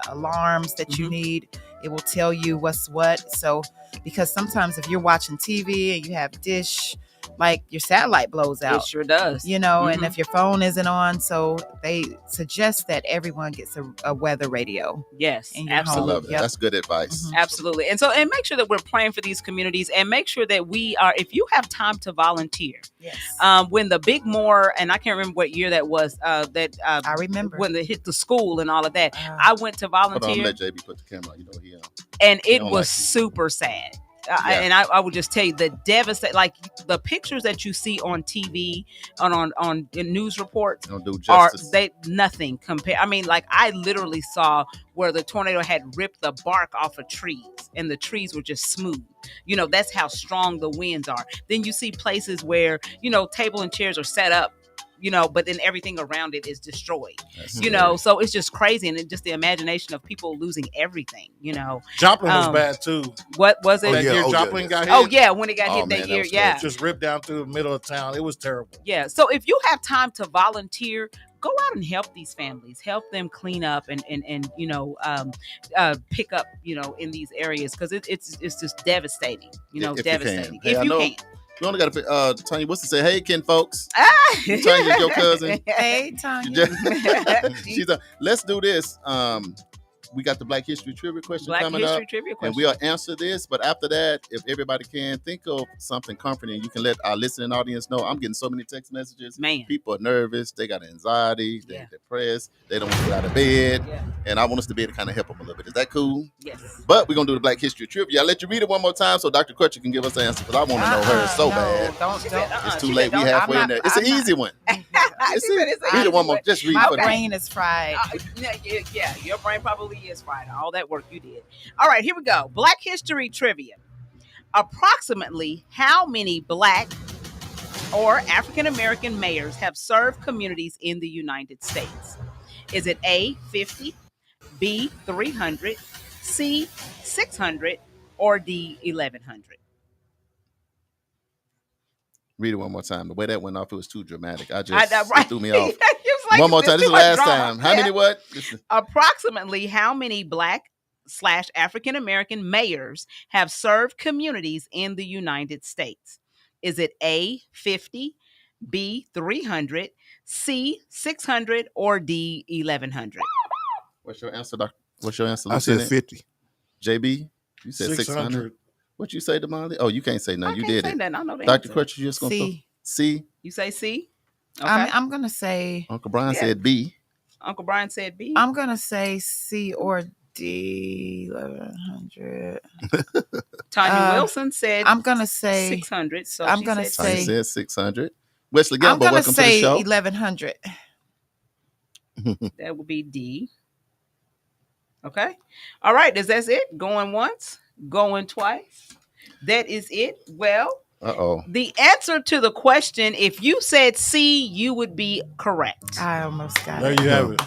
alarms that you need. It will tell you what's what. So because sometimes if you're watching TV and you have dish, like your satellite blows out.
It sure does.
And if your phone isn't on, so they suggest that everyone gets a weather radio.
Yes,
in your
I
absolutely.
love it.
Yep.
That's good advice.
Absolutely. And make sure that we're praying for these communities, and make sure that we are, if you have time to volunteer,
Yes.
when the Big Moore, and I can't remember what year that was,
I remember.
when they hit the school and all of that,
Ah.
I went to
Hold on,
volunteer,
let JB put the camera on. He
and it
don't
was
like you.
super sad.
Yeah.
And I would just tell you the devastate, like the pictures that you see on TV, on news reports,
don't do
are
justice.
nothing compare. I mean, like I literally saw where the tornado had ripped the bark off of trees, and the trees were just smooth. That's how strong the winds are. Then you see places where table and chairs are set up, but then everything around it is destroyed.
That's
So it's just crazy, and just the imagination of people losing everything.
Joplin was bad too.
What was it?
That
yeah,
year
oh, yeah,
Joplin
yeah.
got hit.
Oh yeah, when it got
Oh,
hit
man,
that
that
year,
was
yeah.
crazy.
Just ripped down through the middle of town. It was terrible.
Yeah. So if you have time to volunteer, go out and help these families, help them clean up and pick up, in these areas, because it's just devastating,
If you
devastating.
can. Hey,
If
I
you
know-
can.
We only got to Tanya Wilson say, "Hey, Ken, folks."
Ah!
Tanya's your cousin.
Hey,
She
Tanya.
just- She's let's do this. We got the Black History Trivia question
Black
coming
History
up,
Trivia
and
question.
we'll answer this. But after that, if everybody can think of something comforting, you can let our listening audience know. I'm getting so many text messages.
Man.
People are nervous. They got anxiety. They're
Yeah.
depressed. They don't want to get out of bed.
Yeah.
And I want us to be able to kind of help them a little bit. Is that cool?
Yes.
But we're going to do the Black History Trivia. I'll let you read it one more time so Dr. Crutcher can give us the answer, because I want to know hers so
no,
bad.
Don't.
It's too
she
late.
said,
We
don't-
halfway
I'm
in there.
not-
It's an
I'm not-
easy one.
She said it's
Read
an
it one
easy
more.
one.
Just read
My
for the-
brain is fried.
Yeah, your brain probably is fried. All that work you did. All right, here we go. Black History Trivia. Approximately how many Black or African American mayors have served communities in the United States? Is it A, 50, B, 300, C, 600, or D, 1100?
Read it one more time. The way that went off, it was too dramatic. It
Right.
threw me off.
It was like,
One more
there's
time. This is
too
the last
much drama.
time. How
Yeah.
many what? Listen.
Approximately how many Black/African American mayors have served communities in the United States? Is it A, 50, B, 300, C, 600, or D, 1100?
What's your answer, Doctor? What's your answer,
I said
Lieutenant?
50.
JB? You said 600. What you say, Damali? Oh, you can't say no.
I
You
can't
did
say
it.
that. I know the
Dr.
answer.
Crutcher, you just going to
C.
C?
You say C? Okay.
I'm gonna say.
Uncle Brian
Yeah.
said B.
Uncle Brian said B.
I'm gonna say C or D. 1100.
Tanya Wilson said
I'm gonna say.
600. So
I'm
she
gonna
said
Tanya
say-
said 600. Wesley
I'm
Gamble,
gonna
welcome to the
say
show.
1100.
that would be D. Okay. All right. That's it. Going once, going twice. That is it. Well,
Uh-oh.
the answer to the question, if you said C, you would be correct.
I almost got
There
it.
you have it.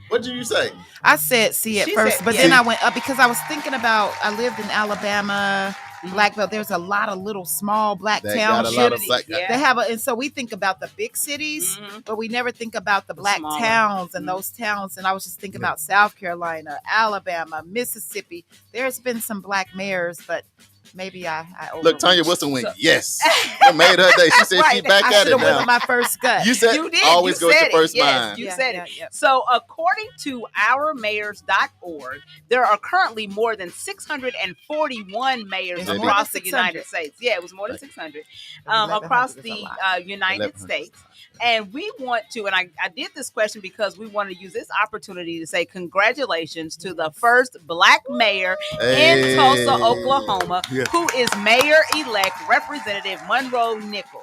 What did you say?
I said C at
She
first,
said-
but
yeah.
then I went up because I was thinking about. I lived in Alabama, Black Belt. There's a lot of little small Black
That got a
townships.
lot of Black.
Yeah.
They have and so we think about the big cities,
Mhm.
but we never think about the Black
smaller.
towns and
Mhm.
those towns. And I was just thinking about South Carolina, Alabama, Mississippi. There's been some Black mayors, but Maybe I
Look, Tanya
overreached.
Wilson went, yes. That made her day. She said
Right.
she's back
I
at
should
it
have went
now.
with my first gut.
You said
You did.
always
You
go with
said
your first
it. Yes,
mind.
you
Yeah,
said
yeah,
it.
yeah.
So, according to ourmayors.org, there are currently more than 641 mayors
It's
more
across
than
the United
600.
States. Yeah, it was more than 600
1100
across
is a
the
lot.
United
1100.
States. And we want to, and I did this question because we want to use this opportunity to say congratulations to the first Black mayor in Tulsa, Oklahoma,
Yeah.
who is Mayor-elect Representative Monroe Nichols.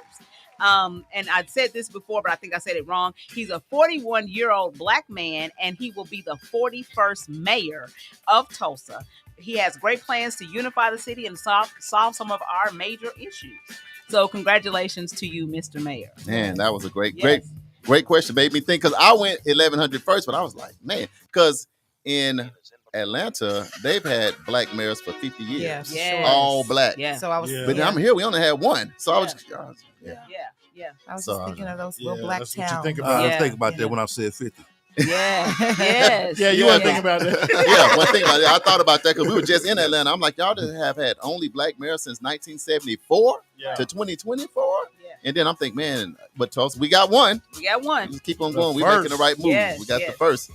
And I'd said this before, but I think I said it wrong. He's a 41-year-old Black man, and he will be the 41st mayor of Tulsa. He has great plans to unify the city and solve some of our major issues. So congratulations to you, Mr. Mayor.
Man, that was a great
Yes.
question. Made me think, because I went 1100 first, but I was like, man, because in Atlanta, they've had Black mayors for 50 years.
Yes.
Yes.
All Black.
Yeah.
So I was,
Yeah.
But I'm here, we only had one. So I was,
Yeah.
I was
So,
just thinking of those
yeah,
little black
that's what you
towns.
think about.
I
Yeah.
was thinking about
Yeah.
that when I said 50.
Yeah. Yes.
Yeah, you
Yeah.
weren't thinking about that.
yeah, one thing about it, I thought about that because we were just in Atlanta. I'm like, y'all just have had only Black mayors since 1974
Yeah.
to 2024.
Yeah.
And then I'm thinking, man, but Tulsa, we got one.
We got one.
Just keep on
The
going. We're
first.
making the right move.
Yes,
We got the
yes.
first.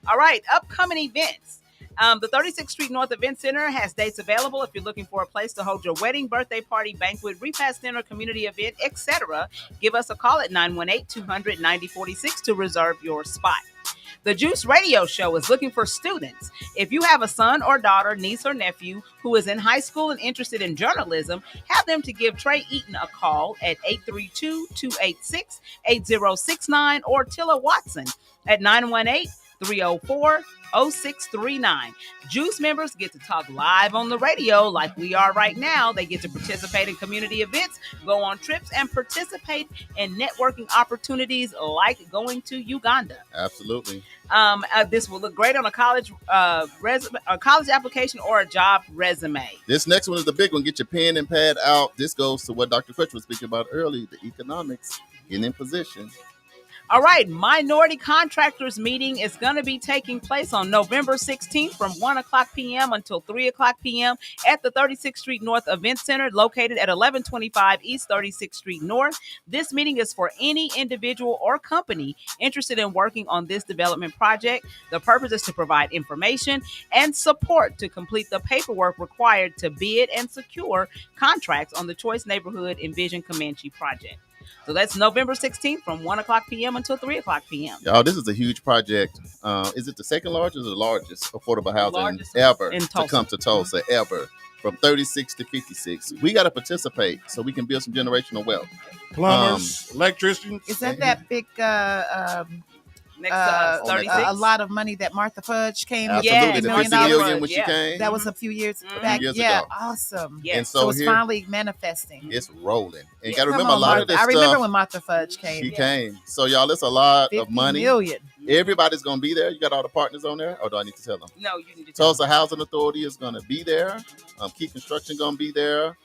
All right, upcoming events. The 36th Street North Event Center has dates available if you're looking for a place to hold your wedding, birthday party, banquet, repast dinner, community event, etc. Give us a call at 918-200-9046 to reserve your spot. The Juice Radio Show is looking for students. If you have a son or daughter, niece or nephew who is in high school and interested in journalism, have them to give Trey Eaton a call at 832-286-8069 or Tilla Watson at 918-304-0639. Juice members get to talk live on the radio like we are right now. They get to participate in community events, go on trips, and participate in networking opportunities like going to Uganda.
Absolutely.
This will look great on a college resume, a college application, or a job resume.
This next one is the big one. Get your pen and pad out. This goes to what Dr. Crutch was speaking about earlier, the economics, getting in position.
All right, Minority Contractors Meeting is going to be taking place on November 16th from 1 o'clock p.m. until 3 o'clock p.m. at the 36th Street North Event Center, located at 1125 East 36th Street North. This meeting is for any individual or company interested in working on this development project. The purpose is to provide information and support to complete the paperwork required to bid and secure contracts on the Choice Neighborhood Envision Comanche project. So that's November 16th from 1 o'clock p.m. until 3 o'clock p.m.
Y'all, this is a huge project. Is it the second largest or the largest affordable housing
Largest
ever
in
to
Tulsa.
come to Tulsa, ever? From 36 to 56. We got to participate so we can build some generational wealth.
Plumbers, electricians.
Is that big
Next to us,
on that
36.
a lot of money that Martha Fudge came with?
Absolutely.
Yeah,
the
$50
$50
$50
million?
million when she
Yeah.
came.
That was a few years
Mhm.
back.
Years
Yeah,
ago.
awesome.
Yes.
And
So
so
it's
here,
finally manifesting.
it's rolling. And you
Yeah.
got to
Come
remember a
on,
lot of this
I remember
stuff.
when Martha Fudge came.
She came. So y'all, it's a lot of
50
money.
million.
Everybody's going to be there. You got all the partners on there? Or do I need to tell them?
No, you need to tell
Tulsa Housing Authority is going to be there. Key Construction going to be there.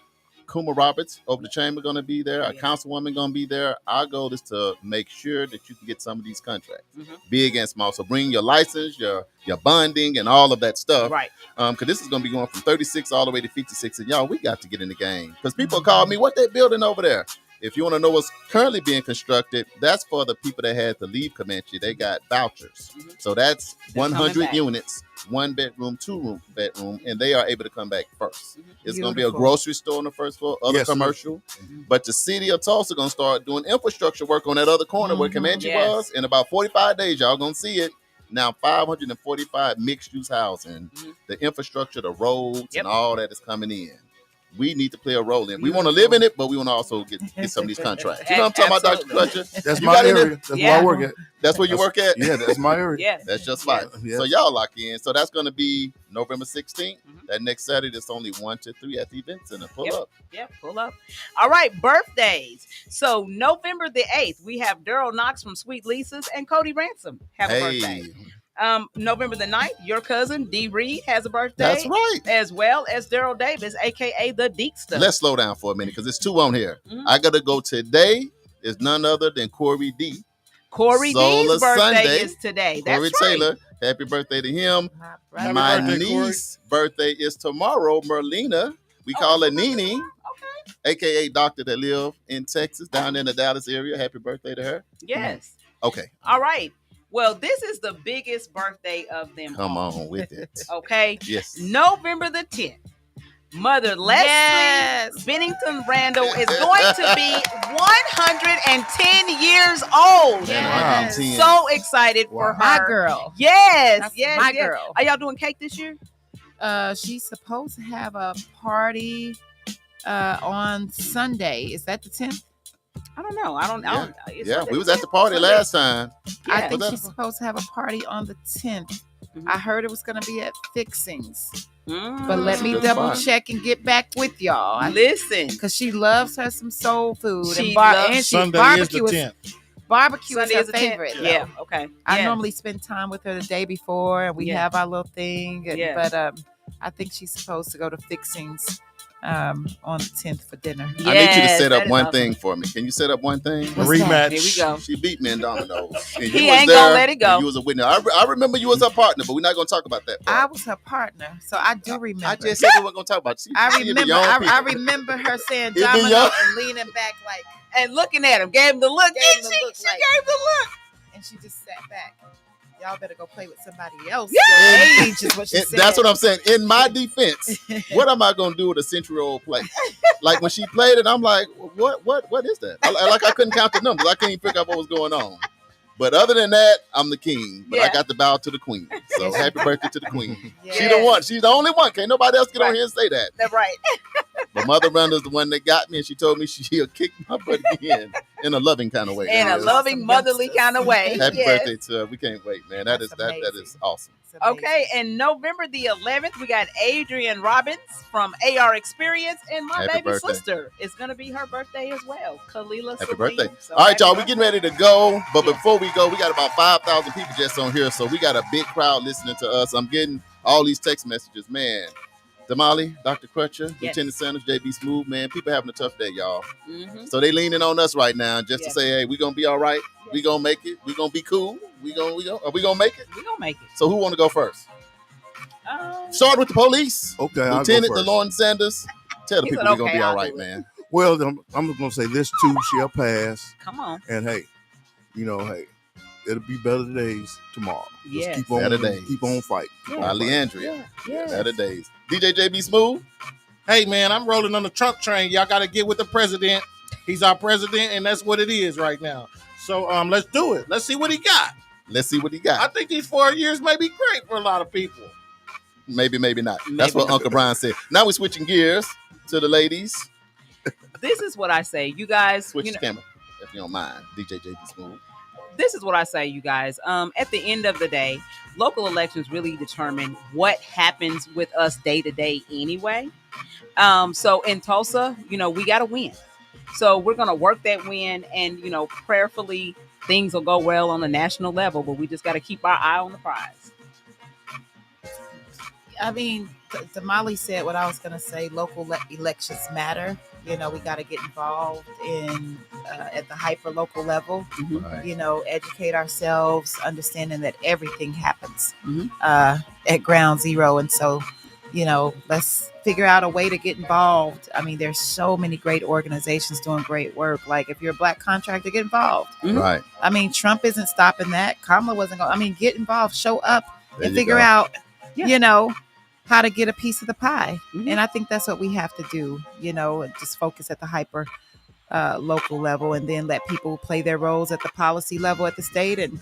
Kuma Roberts over the chamber going to be there. A
Yeah.
councilwoman going to be there. Our goal is to make sure that you can get some of these contracts,
Mhm.
big and small. So bring your license, your bonding, and all of that stuff.
Right.
Because this is going to be going from 36 all the way to 56. And y'all, we got to get in the game. Because people call me, what they building over there? If you want to know what's currently being constructed, that's for the people that had to leave Comanche. They got vouchers.
Mhm.
So that's
They're coming
100
back.
units, 1 bedroom, 2 bedroom, and they are able to come back first.
Mhm.
It's going to be a
Beautiful.
grocery store on the first floor, other
Yes, sir.
commercial. But the city of Tulsa going to start doing infrastructure work on that other corner where
Mhm.
Comanche
Yes.
was. In about 45 days, y'all going to see it. Now 545 mixed-use housing.
Mhm.
The infrastructure, the roads,
Yep.
and all that is coming in. We need to play a role in it. We want to live in it, but we want to also get some of these contracts. You know what I'm talking about, Dr.
Absolutely.
Clutcher?
That's
You
my
got in
area. That's
Yeah.
where I work at.
That's where you work at?
Yeah, that's my area.
Yes.
That's just fine.
Yeah.
So y'all lock in. So that's going to be November 16th.
Mhm.
That next Saturday, it's only 1 to 3 at the event center. Pull
Yep.
up.
Yeah, pull up. All right, birthdays. So November the 8th, we have Daryl Knox from Sweet Lisa's and Cody Ransom have a birthday. November the 9th, your cousin Dee Reed has a birthday.
That's right.
As well as Daryl Davis, aka the Deekster.
Let's slow down for a minute because there's 2 on here.
Mhm.
I got to go today. Is none other than Corey D.
Corey
Solar
D's birthday
Sunday.
is today. That's
Corey
right.
Taylor. Happy birthday to him.
My brother.
My
birthday, Corey.
niece's birthday is tomorrow, Merlina. We call her Nene, aka Doctor that live in Texas, down in the Dallas area. Happy birthday to her.
Yes.
Okay.
All right. Well, this is the biggest birthday of them
Come
all.
on with it.
Okay.
Yes.
November the 10th. Mother Leslie Bennington Randall is going to be 110 years old.
Yes.
So excited for her.
My girl.
Yes.
That's
yes.
my
yes.
girl.
Are y'all doing cake this year?
She's supposed to have a party on Sunday. Is that the 10th?
I don't know. I don't.
Yeah, we was at the party last time.
Yeah.
I think she's supposed to have a party on the 10th. I heard it was going to be at Fixings. But let me double check and get back with y'all.
Listen,
because she loves her some soul food.
She
and
Sunday
barbecue
is the 10th.
Barbecue
Sunday
is
is
her
the 10th.
favorite.
Yeah. Okay.
I normally spend time with her the day before, and we have our little thing. And, but I think she's supposed to go to Fixings on the 10th for dinner.
I need you to set up one thing for me. Can you set up one thing?
A rematch.
Here we go.
She beat me in dominoes.
He ain't gonna let it go.
You was a witness. I remember you was her partner, but we're not gonna talk about that part.
I was her partner, so I do remember.
I just said we weren't gonna talk about it.
I remember her saying domino and leaning back like
and looking at him. Gave him the look.
Gave him the look,
she
like-
gave the look.
and she just sat back. Y'all better go play with somebody else.
Yeah.
Age is what she said.
That's what I'm saying. In my defense, what am I gonna do with a century-old play? Like when she played it, I'm like, what is that? I couldn't count the numbers. I couldn't even figure out what was going on. But other than that, I'm the king. But I got to bow to the queen. So happy birthday to the queen.
Yes.
She the one. She's the only one. Can't nobody else get on here and say that.
That's right.
But Mother Randall's the one that got me, and she told me she'll kick my butt again in a loving kind of way.
In a loving, motherly kind of way.
Happy
Yes.
birthday to her. We can't wait, man. That is awesome.
Okay, and November the 11th, we got Adrienne Robbins from AR Experience, and my
Happy
baby
birthday.
sister is going to be her birthday as well, Kalila
Happy
Celine.
birthday.
So
All right,
happy
y'all, we
birthday.
getting ready to go. But before we go, we got about 5,000 people just on here. So we got a big crowd listening to us. I'm getting all these text messages, man. Damali, Dr. Crutcher,
Yes.
Lieutenant Sanders, JB Smooth, man. People having a tough day, y'all.
Mhm.
So they leaning on us right now just to
Yes.
say, hey, we going to be all right.
Yes.
We going to make it. We going to be cool. Are we going to make it?
We're going to make it.
So who want to go first? Start with the police.
Okay, I'll go
Lieutenant
first.
DeLon Sanders. Tell the
He
people
said,
we're going to
okay,
be all
I'll
right,
do it.
man.
Well, I'm just gonna say this too shall pass,
Come on.
and hey, it'll be better days tomorrow.
Yes.
Just keep on,
Better days.
keep on fighting. Keep on
Ali
fighting.
Andrea.
Yes.
Better days. DJ JB Smooth.
Hey, man, I'm rolling on the Trump train. Y'all got to get with the president. He's our president, and that's what it is right now. So let's do it. Let's see what he got.
Let's see what he
I
got.
think these 4 years may be great for a lot of people.
Maybe, maybe not. That's
Maybe
what Uncle Brian said. Now we're switching gears to the ladies.
This is what I say, you guys.
Switch
You
the
know,
camera, if you don't mind. DJ JB Smooth.
this is what I say, you guys. At the end of the day, local elections really determine what happens with us day to day anyway. So in Tulsa, we got to win. So we're going to work that win, and, prayerfully things will go well on the national level, but we just got to keep our eye on the prize.
I mean, Damali said what I was going to say. Local elections matter. We got to get involved in at the hyper local level.
Right.
Educate ourselves, understanding that everything happens
Mhm.
at ground zero. And so, let's figure out a way to get involved. I mean, there's so many great organizations doing great work. Like if you're a black contractor, get involved.
Right.
I mean, Trump isn't stopping that. Kamala wasn't going. I mean, get involved, show up,
There
and
you
figure
go.
out,
Yeah.
how to get a piece of the pie.
Mhm.
And I think that's what we have to do, and just focus at the hyper local level, and then let people play their roles at the policy level at the state, and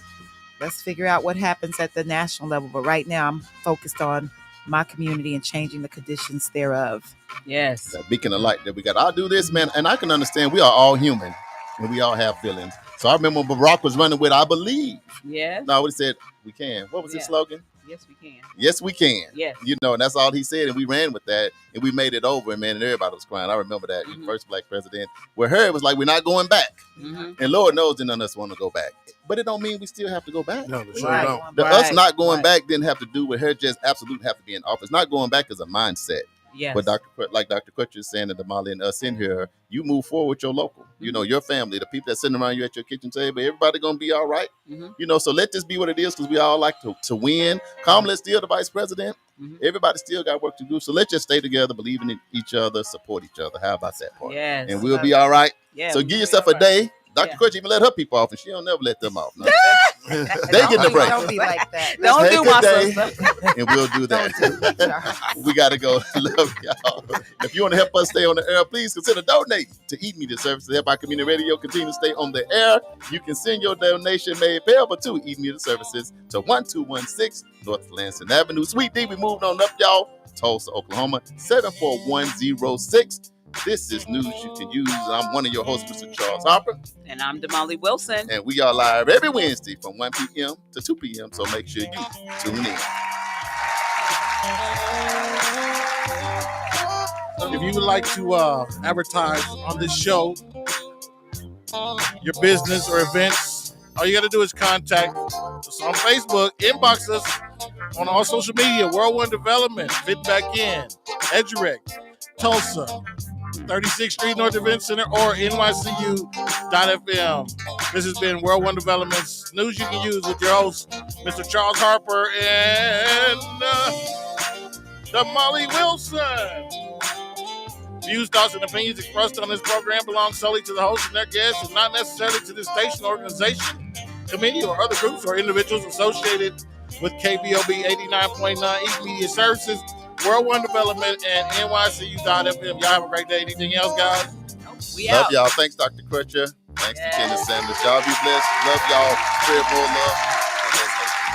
let's figure out what happens at the national level. But right now I'm focused on my community and changing the conditions thereof.
Yes.
That beacon of light that we got. I'll do this, man. And I can understand we are all human and we all have feelings. So I remember when Barack was running with, I believe.
Yes.
No, he said, we can. What was his
Yeah.
slogan?
Yes, we can.
Yes, we can.
Yes.
And that's all he said. And we ran with that and we made it over. And man, and everybody was crying. I remember that.
Mhm.
First black president. Where her, it was like, we're not going back.
Mm-hmm.
And Lord knows none of us want to go back. But it don't mean we still have to go back.
No, they sure
Right.
don't.
Us
Right,
not going
right.
back didn't have to do with her just absolutely have to be in office. Not going back is a mindset.
Yes.
But like Dr. Kutcher is saying, and Damali and us in here, you move forward with your local, you know, your family, the people that sitting around you at your kitchen table, everybody gonna be all right. You know, so let this be what it is, because we all like to win. Kamala's still the vice president. Everybody still got work to do. So let's just stay together, believe in each other, support each other. How about that part?
Yes.
And we'll be all right.
Yeah,
so
we'll
give
be
yourself
all
a day. Dr.
Yeah.
Kutcher even let her people off, and she don't never let them off. No. They
Don't
get the
be-
break.
Don't be like that.
Don't
Take
do
a
my
day,
sister.
and we'll do that. We got to go. Love y'all. If you want to help us stay on the air, please consider donating to Eat Media Services. Help our community radio continue to stay on the air. You can send your donation made payable to Eat Media Services to 1216 North Lansing Avenue. Sweet D, we moved on up, y'all. Tulsa, Oklahoma, 74106. This is News You Can Use. I'm one of your hosts, Mr. Charles Harper.
And I'm Damali Wilson.
And we are live every Wednesday from 1 p.m. to 2 p.m. So make sure you tune in.
If you would like to advertise on this show, your business or events, all you got to do is contact us on Facebook, inbox us on all social media, World One Development, Fit Back In, Edurek, Tulsa, 36th Street North Event Center, or nycu.fm. This has been World One Development's News You Can Use with your host, Mr. Charles Harper and Damali Wilson. Views, thoughts, and opinions expressed on this program belong solely to the host and their guests and not necessarily to this station, organization, committee, or other groups or individuals associated with KBOB 89.9 East Media Services, World One Development, and nycu.fm. Y'all have a great day. Anything else, guys?
We
Love
out.
y'all. Thanks, Dr. Crutcher. Thanks to Kenny Sanders. Y'all be blessed. Love y'all. Spread more love.